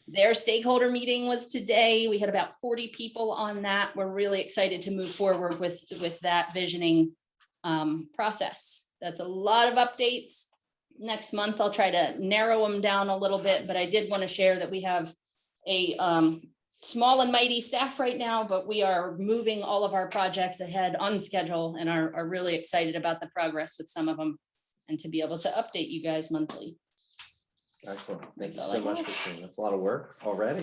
Speaker 1: Their stakeholder meeting was today. We had about 40 people on that. We're really excited to move forward with that visioning process. That's a lot of updates. Next month, I'll try to narrow them down a little bit, but I did want to share that we have a small and mighty staff right now, but we are moving all of our projects ahead on schedule and are really excited about the progress with some of them and to be able to update you guys monthly.
Speaker 2: Excellent. Thank you
Speaker 1: That's all
Speaker 2: so
Speaker 1: I
Speaker 2: much,
Speaker 1: have.
Speaker 2: Christine. That's a lot of work already.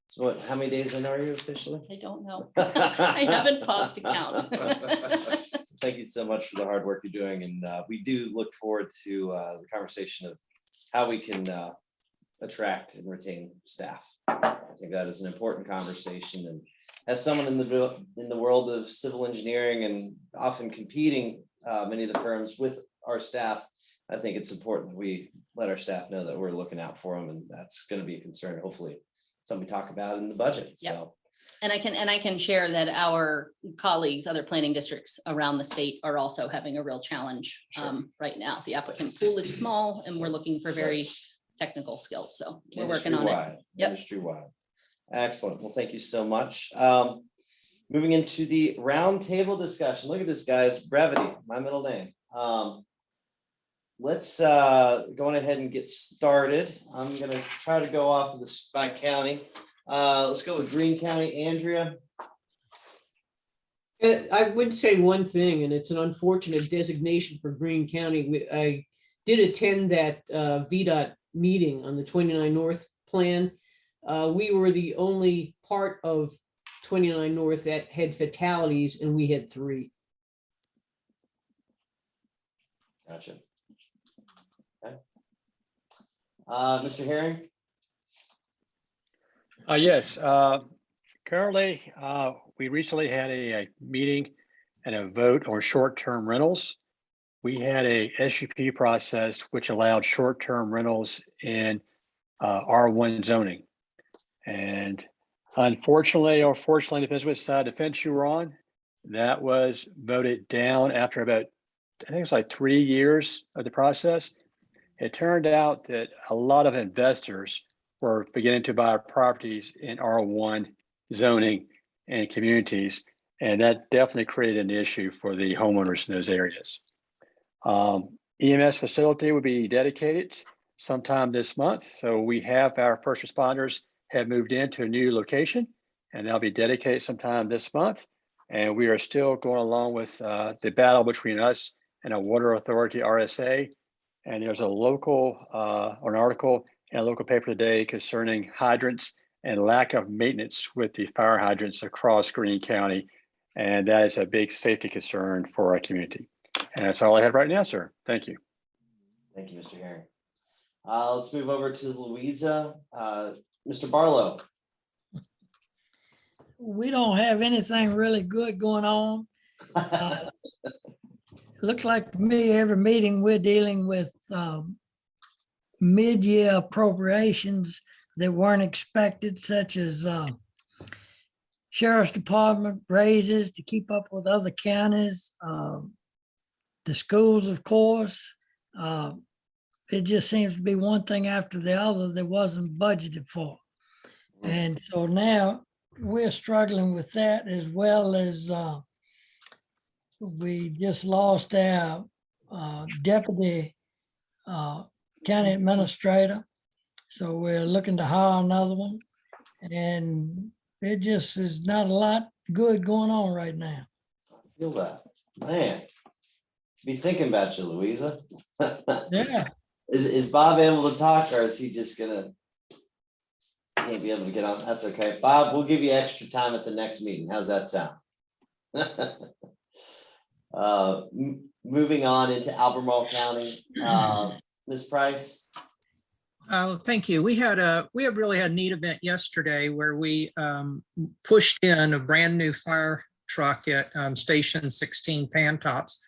Speaker 2: So what, how many days in are you officially?
Speaker 1: I don't know. I haven't paused to count.
Speaker 2: Thank you so much for the hard work you're doing. And we do look forward to the conversation of how we can attract and retain staff. I think that is an important conversation. And as someone in the world of civil engineering and often competing many of the firms with our staff, I think it's important that we let our staff know that we're looking out for them, and that's going to be a concern. Hopefully, something we talk about in the budget.
Speaker 1: Yep.
Speaker 2: So.
Speaker 1: And I can share that our colleagues, other planning districts around the state are also having a real challenge right now. The applicant pool is small and we're looking for very technical skills. So we're working on it. Yep.
Speaker 2: Industry-wide. Excellent. Well, thank you so much. Moving into the roundtable discussion. Look at this, guys. Brevity, my middle name. Let's go on ahead and get started. I'm going to try to go off of this by county. Let's go with Greene County. Andrea.
Speaker 4: I would say one thing, and it's an unfortunate designation for Greene County. I did attend that VDOT meeting on the 29 North plan. We were the only part of 29 North that had fatalities, and we had 3.
Speaker 2: Gotcha. Okay. Mr. Herring.
Speaker 5: Yes, currently, we recently had a meeting and a vote on short-term rentals. We had a SUP process which allowed short-term rentals in R1 zoning. And unfortunately, or fortunately, depends which side of the fence you were on, that was voted down after about, I think it's like 3 years of the process. It turned out that a lot of investors were beginning to buy properties in R1 zoning and communities, and that definitely created an issue for the homeowners in those areas. EMS facility will be dedicated sometime this month, so we have our first responders have moved into a new location, and they'll be dedicated sometime this month. And we are still going along with the battle between us and a water authority, RSA. And there's a local, an article in a local paper today concerning hydrants and lack of maintenance with the fire hydrants across Greene County. And that is a big safety concern for our community. And that's all I have right now, sir. Thank you.
Speaker 2: Thank you, Mr. Herring. Let's move over to Louisa. Mr. Barlow.
Speaker 8: We don't have anything really good going on. Looks like to me, every meeting we're dealing with mid-year appropriations that weren't expected, such as Sheriff's Department raises to keep up with other counties, the schools, of course. It just seems to be one thing after the other that wasn't budgeted for. And so now we're struggling with that, as well as we just lost our deputy county administrator. So we're looking to hire another one. And it just is not a lot good going on right now.
Speaker 2: I feel that. Man, be thinking about you, Louisa.
Speaker 8: Yeah.
Speaker 2: Is Bob able to talk, or is he just gonna can't be able to get on. That's okay. Bob, we'll give you extra time at the next meeting. How's that sound? Moving on into Albemarle County, Ms. Price.
Speaker 12: Thank you. We have really had a neat event yesterday where we pushed in a brand new fire truck at Station 16 Pantops,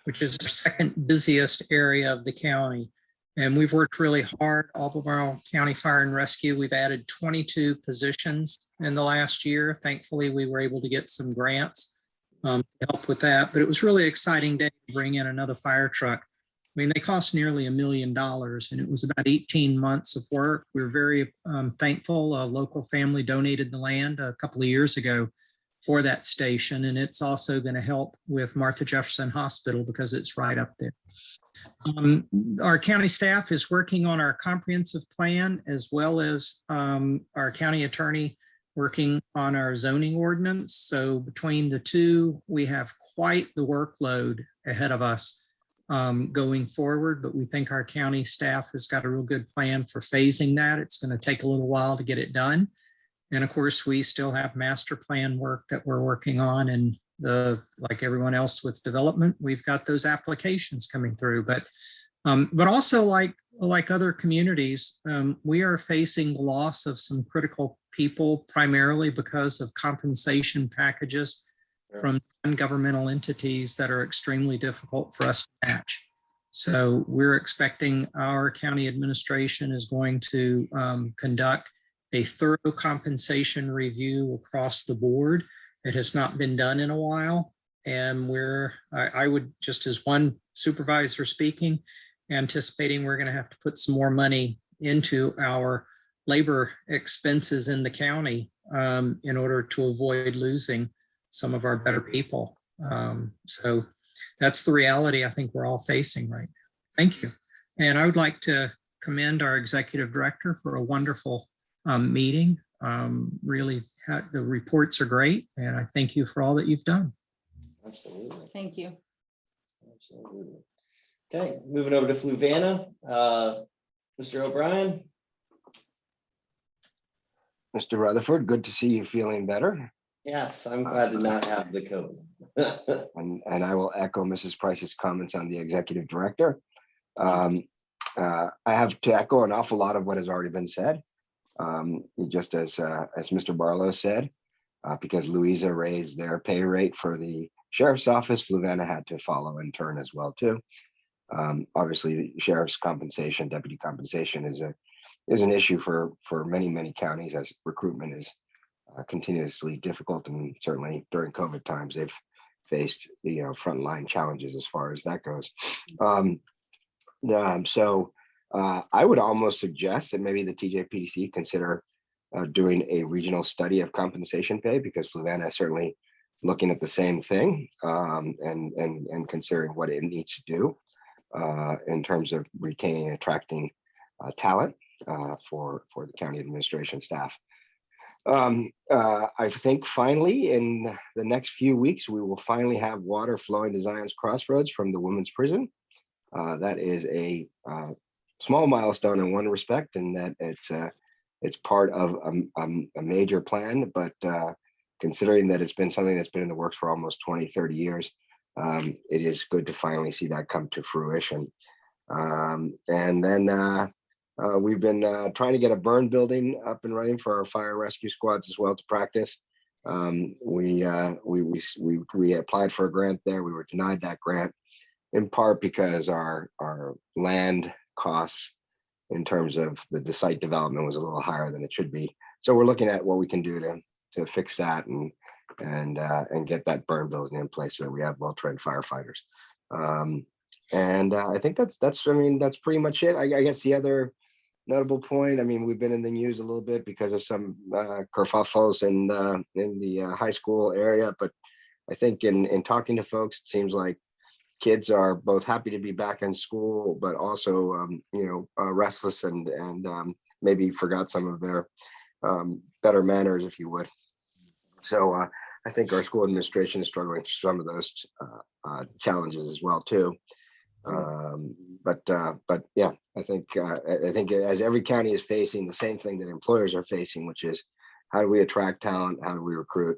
Speaker 12: which is the second busiest area of the county. And we've worked really hard, Albemarle County Fire and Rescue. We've added 22 positions in the last year. Thankfully, we were able to get some grants to help with that. But it was really exciting day to bring in another fire truck. I mean, they cost nearly $1 million, and it was about 18 months of work. We're very thankful. A local family donated the land a couple of years ago for that station, and it's also going to help with Martha Jefferson Hospital because it's right up there. Our county staff is working on our comprehensive plan, as well as our county attorney working on our zoning ordinance. So between the two, we have quite the workload ahead of us going forward, but we think our county staff has got a real good plan for phasing that. It's going to take a little while to get it done. And of course, we still have master plan work that we're working on, and like everyone else with development, we've got those applications coming through. But also like other communities, we are facing loss of some critical people, primarily because of compensation packages from non-governmental entities that are extremely difficult for us to match. So we're expecting our county administration is going to conduct a thorough compensation review across the board. It has not been done in a while. And I would, just as one supervisor speaking, anticipating we're going to have to put some more money into our labor expenses in the county in order to avoid losing some of our better people. So that's the reality I think we're all facing right now. Thank you. And I would like to commend our executive director for a wonderful meeting. Really, the reports are great, and I thank you for all that you've done.
Speaker 2: Absolutely.
Speaker 1: Thank you.
Speaker 2: Absolutely. Okay, moving over to Fluvanna. Mr. O'Brien.
Speaker 11: Mr. Rutherford, good to see you feeling better.
Speaker 2: Yes, I'm glad to not have the COVID.
Speaker 11: And I will echo Mrs. Price's comments on the executive director. I have to echo an awful lot of what has already been said. Just as Mr. Barlow said, because Louisa raised their pay rate for the sheriff's office, Fluvanna had to follow in turn as well too. Obviously, the sheriff's compensation, deputy compensation is an issue for many counties, as recruitment is continuously difficult, and certainly during COVID times they've faced frontline challenges as far as that goes. So I would almost suggest that maybe the TJPDC consider doing a regional study of compensation pay, because Fluvanna is certainly looking at the same thing and considering what it needs to do in terms of retaining and attracting talent for the county administration staff. I think finally in the next few weeks, we will finally have water flowing to Zion's Crossroads from the women's prison. That is a small milestone in one respect, in that it's part of a major plan, but considering that it's been something that's been in the works for almost 20-30 years, it is good to finally see that come to fruition. And then we've been trying to get a burn building up and running for our fire rescue squads as well to practice. We applied for a grant there. We were denied that grant, in part because our land costs in terms of the site development was a little higher than it should be. So we're looking at what we can do to fix that and get that burn building in place so that we have well-trained firefighters. And I think that's pretty much it. I guess the other notable point, I mean, we've been in the news a little bit because of some kerfuffles in the high school area, but I think in talking to folks, it seems like kids are both happy to be back in school, but also restless and maybe forgot some of their better manners, if you would. So I think our school administration is struggling with some of those challenges as well too. But yeah, I think as every county is facing the same thing that employers are facing, which is how do we attract talent, how do we recruit,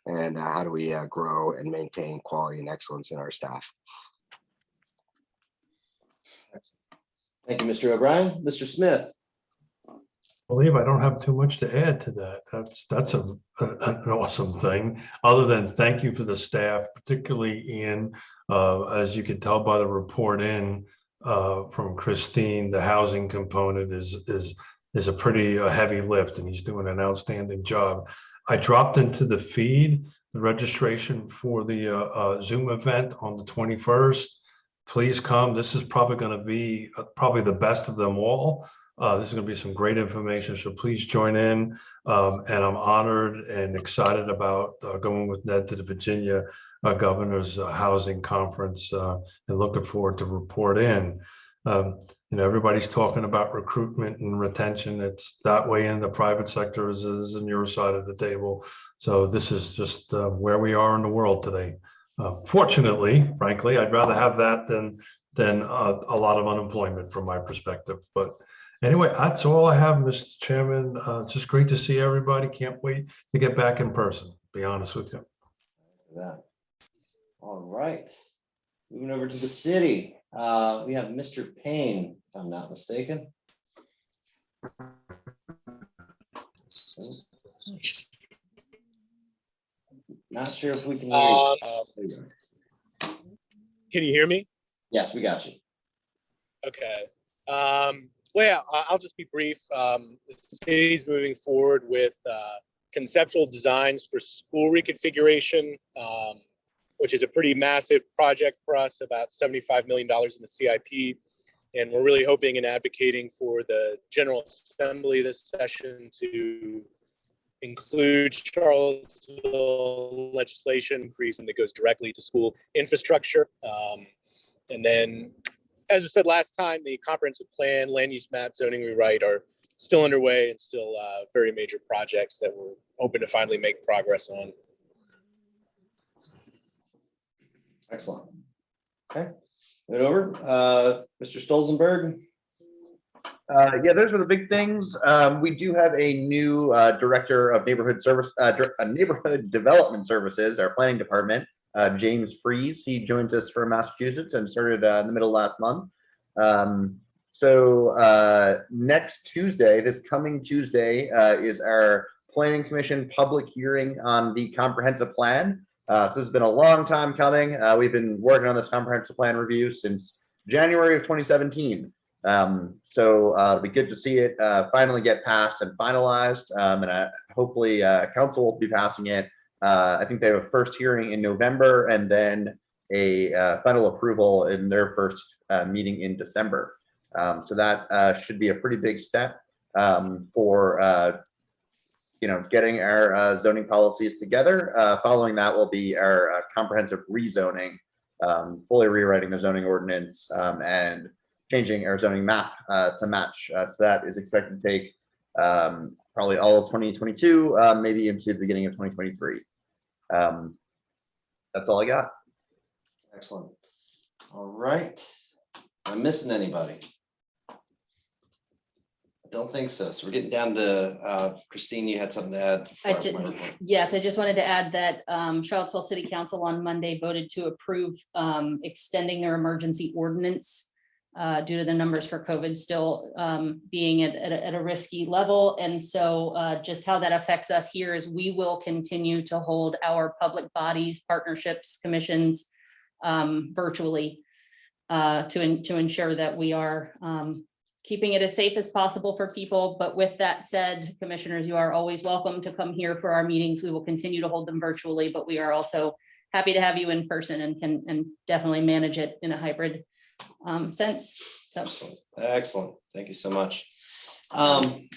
Speaker 11: and how do we grow and maintain quality and excellence in our staff.
Speaker 2: Thank you, Mr. O'Brien. Mr. Smith.
Speaker 10: I believe I don't have too much to add to that. That's an awesome thing, other than thank you for the staff, particularly Ian. As you can tell by the report from Christine, the housing component is a pretty heavy lift, and he's doing an outstanding job. I dropped into the feed the registration for the Zoom event on the 21st. Please come. This is probably going to be probably the best of them all. This is going to be some great information, so please join in. And I'm honored and excited about going with Ned to the Virginia Governor's Housing Conference, and looking forward to report in. Everybody's talking about recruitment and retention. It's that way in the private sector as it is in your side of the table. So this is just where we are in the world today. Fortunately, frankly, I'd rather have that than a lot of unemployment from my perspective. But anyway, that's all I have, Mr. Chairman. Just great to see everybody. Can't wait to get back in person, to be honest with you.
Speaker 2: Yeah. All right. Moving over to the city. We have Mr. Payne, if I'm not mistaken. Not sure if we can hear you.
Speaker 13: Can you hear me?
Speaker 2: Yes, we got you.
Speaker 13: Okay. Well, yeah, I'll just be brief. The city's moving forward with conceptual designs for school reconfiguration, which is a pretty massive project for us, about $75 million in the CIP. And we're really hoping and advocating for the General Assembly this session to include Charlottesville legislation increasing that goes directly to school infrastructure. And then, as we said last time, the comprehensive plan, land use map, zoning rewrite are still underway and still very major projects that we're hoping to finally make progress on.
Speaker 2: Excellent. Okay, right over. Mr. Stolzenberg.
Speaker 6: Yeah, those are the big things. We do have a new director of neighborhood development services, our planning department, James Freeze. He joined us from Massachusetts and started in the middle of last month. So next Tuesday, this coming Tuesday, is our Planning Commission public hearing on the comprehensive plan. So this has been a long time coming. We've been working on this comprehensive plan review since January of 2017. So it'll be good to see it finally get passed and finalized. And hopefully council will be passing it. I think they have a first hearing in November and then a final approval in their first meeting in December. So that should be a pretty big step for getting our zoning policies together. Following that will be our comprehensive rezoning, fully rewriting the zoning ordinance and changing our zoning map to match. So that is expected to take probably all of 2022, maybe into the beginning of 2023. That's all I got.
Speaker 2: Excellent. All right. Am I missing anybody? I don't think so. So we're getting down to Christine, you had something to add.
Speaker 1: Yes, I just wanted to add that Charlottesville City Council on Monday voted to approve extending their emergency ordinance due to the numbers for COVID still being at a risky level. And so just how that affects us here is we will continue to hold our public bodies, partnerships, commissions virtually to ensure that we are keeping it as safe as possible for people. But with that said, commissioners, you are always welcome to come here for our meetings. We will continue to hold them virtually, but we are also happy to have you in person and can definitely manage it in a hybrid sense. So
Speaker 2: Excellent. Thank you so much.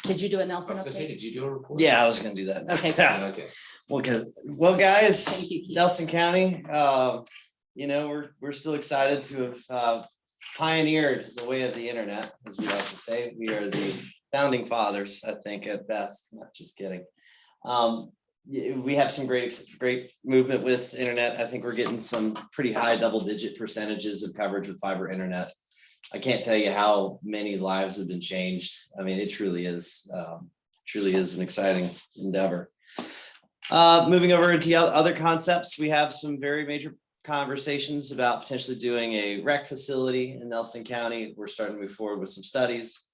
Speaker 1: Did you do it, Nelson?
Speaker 3: Did you do a report?
Speaker 2: Yeah, I was going to do that.
Speaker 1: Okay.
Speaker 3: Okay.
Speaker 2: Well, guys,
Speaker 1: Thank you, Keith.
Speaker 2: Nelson County, we're still excited to have pioneered the way of the internet, as we like to say. We are the founding fathers, I think, at best. Not just kidding. we have some great movement with internet. I think we're getting some pretty high double-digit percentages of coverage with fiber internet. I can't tell you how many lives have been changed. I mean, it truly is an exciting endeavor. Moving over into other concepts, we have some very major conversations about potentially doing a rec facility in Nelson County. We're starting to move forward with some studies,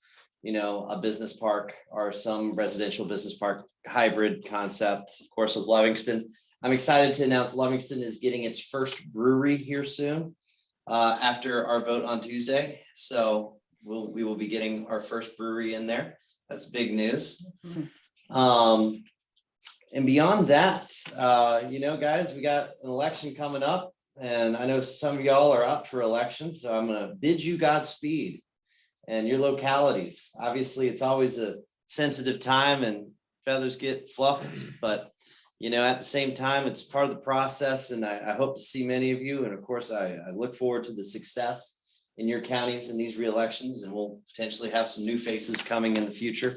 Speaker 2: a business park or some residential business park hybrid concept, of course, with Livingston. I'm excited to announce Livingston is getting its first brewery here soon after our vote on Tuesday. So we will be getting our first brewery in there. That's big news. And beyond that, guys, we got an election coming up, and I know some of y'all are up for election, so I'm going to bid you Godspeed and your localities. Obviously, it's always a sensitive time and feathers get fluffy, but at the same time, it's part of the process, and I hope to see many of you. And of course, I look forward to the success in your counties in these re-elections, and we'll potentially have some new faces coming in the future.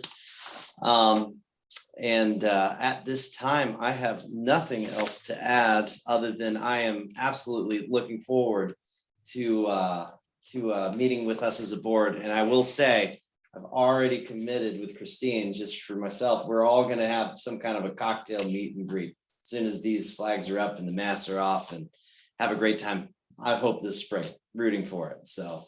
Speaker 2: At this time, I have nothing else to add other than I am absolutely looking forward to meeting with us as a board. And I will say, I've already committed with Christine, just for myself, we're all going to have some kind of a cocktail meet and greet as soon as these flags are up and the masks are off, and have a great time. I hope this spring, rooting for it. So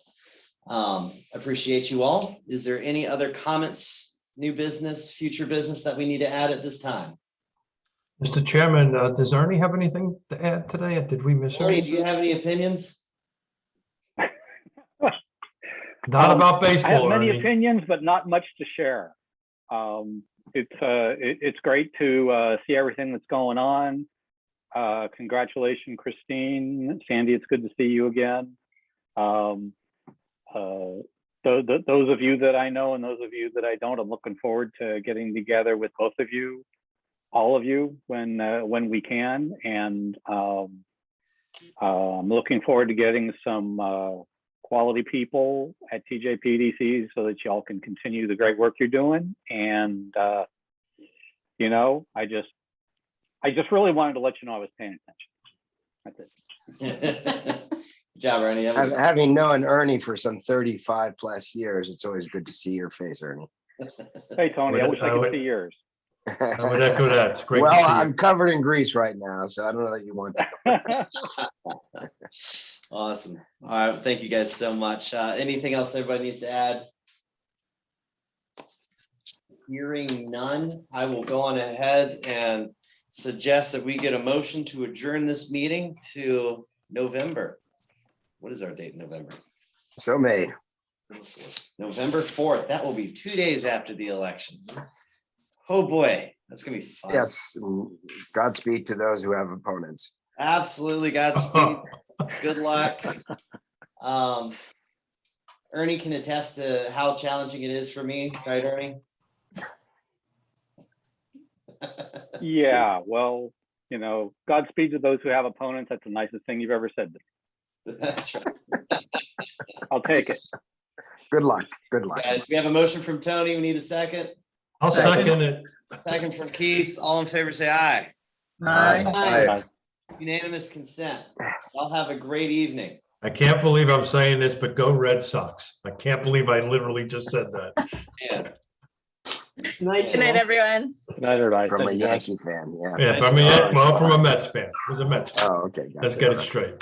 Speaker 2: appreciate you all. Is there any other comments, new business, future business that we need to add at this time?
Speaker 10: Mr. Chairman, does Ernie have anything to add today? Did we miss
Speaker 2: Ernie,
Speaker 10: anything?
Speaker 2: do you have any opinions?
Speaker 10: Not about
Speaker 5: I
Speaker 10: baseball,
Speaker 5: have many
Speaker 10: Ernie.
Speaker 5: opinions, but not much to share. It's great to see everything that's going on. Congratulations, Christine. Sandy, it's good to see you again. Those of you that I know and those of you that I don't, I'm looking forward to getting together with both of you, all of you, when we can. And I'm looking forward to getting some quality people at TJPDC so that y'all can continue the great work you're doing. And I just really wanted to let you know I was paying attention. That's it.
Speaker 2: Good job, Ernie.
Speaker 11: Having known Ernie for some 35 plus years, it's always good to see your face, Ernie.
Speaker 5: Hey, Tony, I wish I could see yours.
Speaker 10: I would echo that. It's great to
Speaker 11: Well,
Speaker 10: see you.
Speaker 11: I'm covered in grease right now, so I don't know that you want to.
Speaker 2: Awesome. All right. Thank you guys so much. Anything else everybody needs to add? Hearing none, I will go on ahead and suggest that we get a motion to adjourn this meeting to November. What is our date in November?
Speaker 11: So made.
Speaker 2: November 4th. That will be 2 days after the election. Oh boy, that's gonna be fun.
Speaker 11: Yes. Godspeed to those who have opponents.
Speaker 2: Absolutely. Godspeed. Good luck. Ernie can attest to how challenging it is for me, right, Ernie?
Speaker 5: Yeah, well, Godspeed to those who have opponents. That's the nicest thing you've ever said to me.
Speaker 2: That's right.
Speaker 5: I'll take it.
Speaker 11: Good luck. Good luck.
Speaker 2: Guys, we have a motion from Tony. We need a second.
Speaker 10: I'll second it.
Speaker 2: Second from Keith. All in favor, say aye.
Speaker 11: Aye.
Speaker 2: Unanimous consent. Y'all have a great evening.
Speaker 10: I can't believe I'm saying this, but go Red Sox. I can't believe I literally just said that.
Speaker 2: Yeah.
Speaker 4: Good night,
Speaker 9: Good night,
Speaker 4: y'all.
Speaker 9: everyone.
Speaker 5: Good night, everybody.
Speaker 11: From
Speaker 5: Thank
Speaker 11: a
Speaker 5: you, guys.
Speaker 11: Yankee fan, yeah.
Speaker 10: Yeah, from a Mets fan. It was a Mets fan.
Speaker 11: Oh, okay.
Speaker 10: Let's
Speaker 11: gotcha.
Speaker 10: get it straight.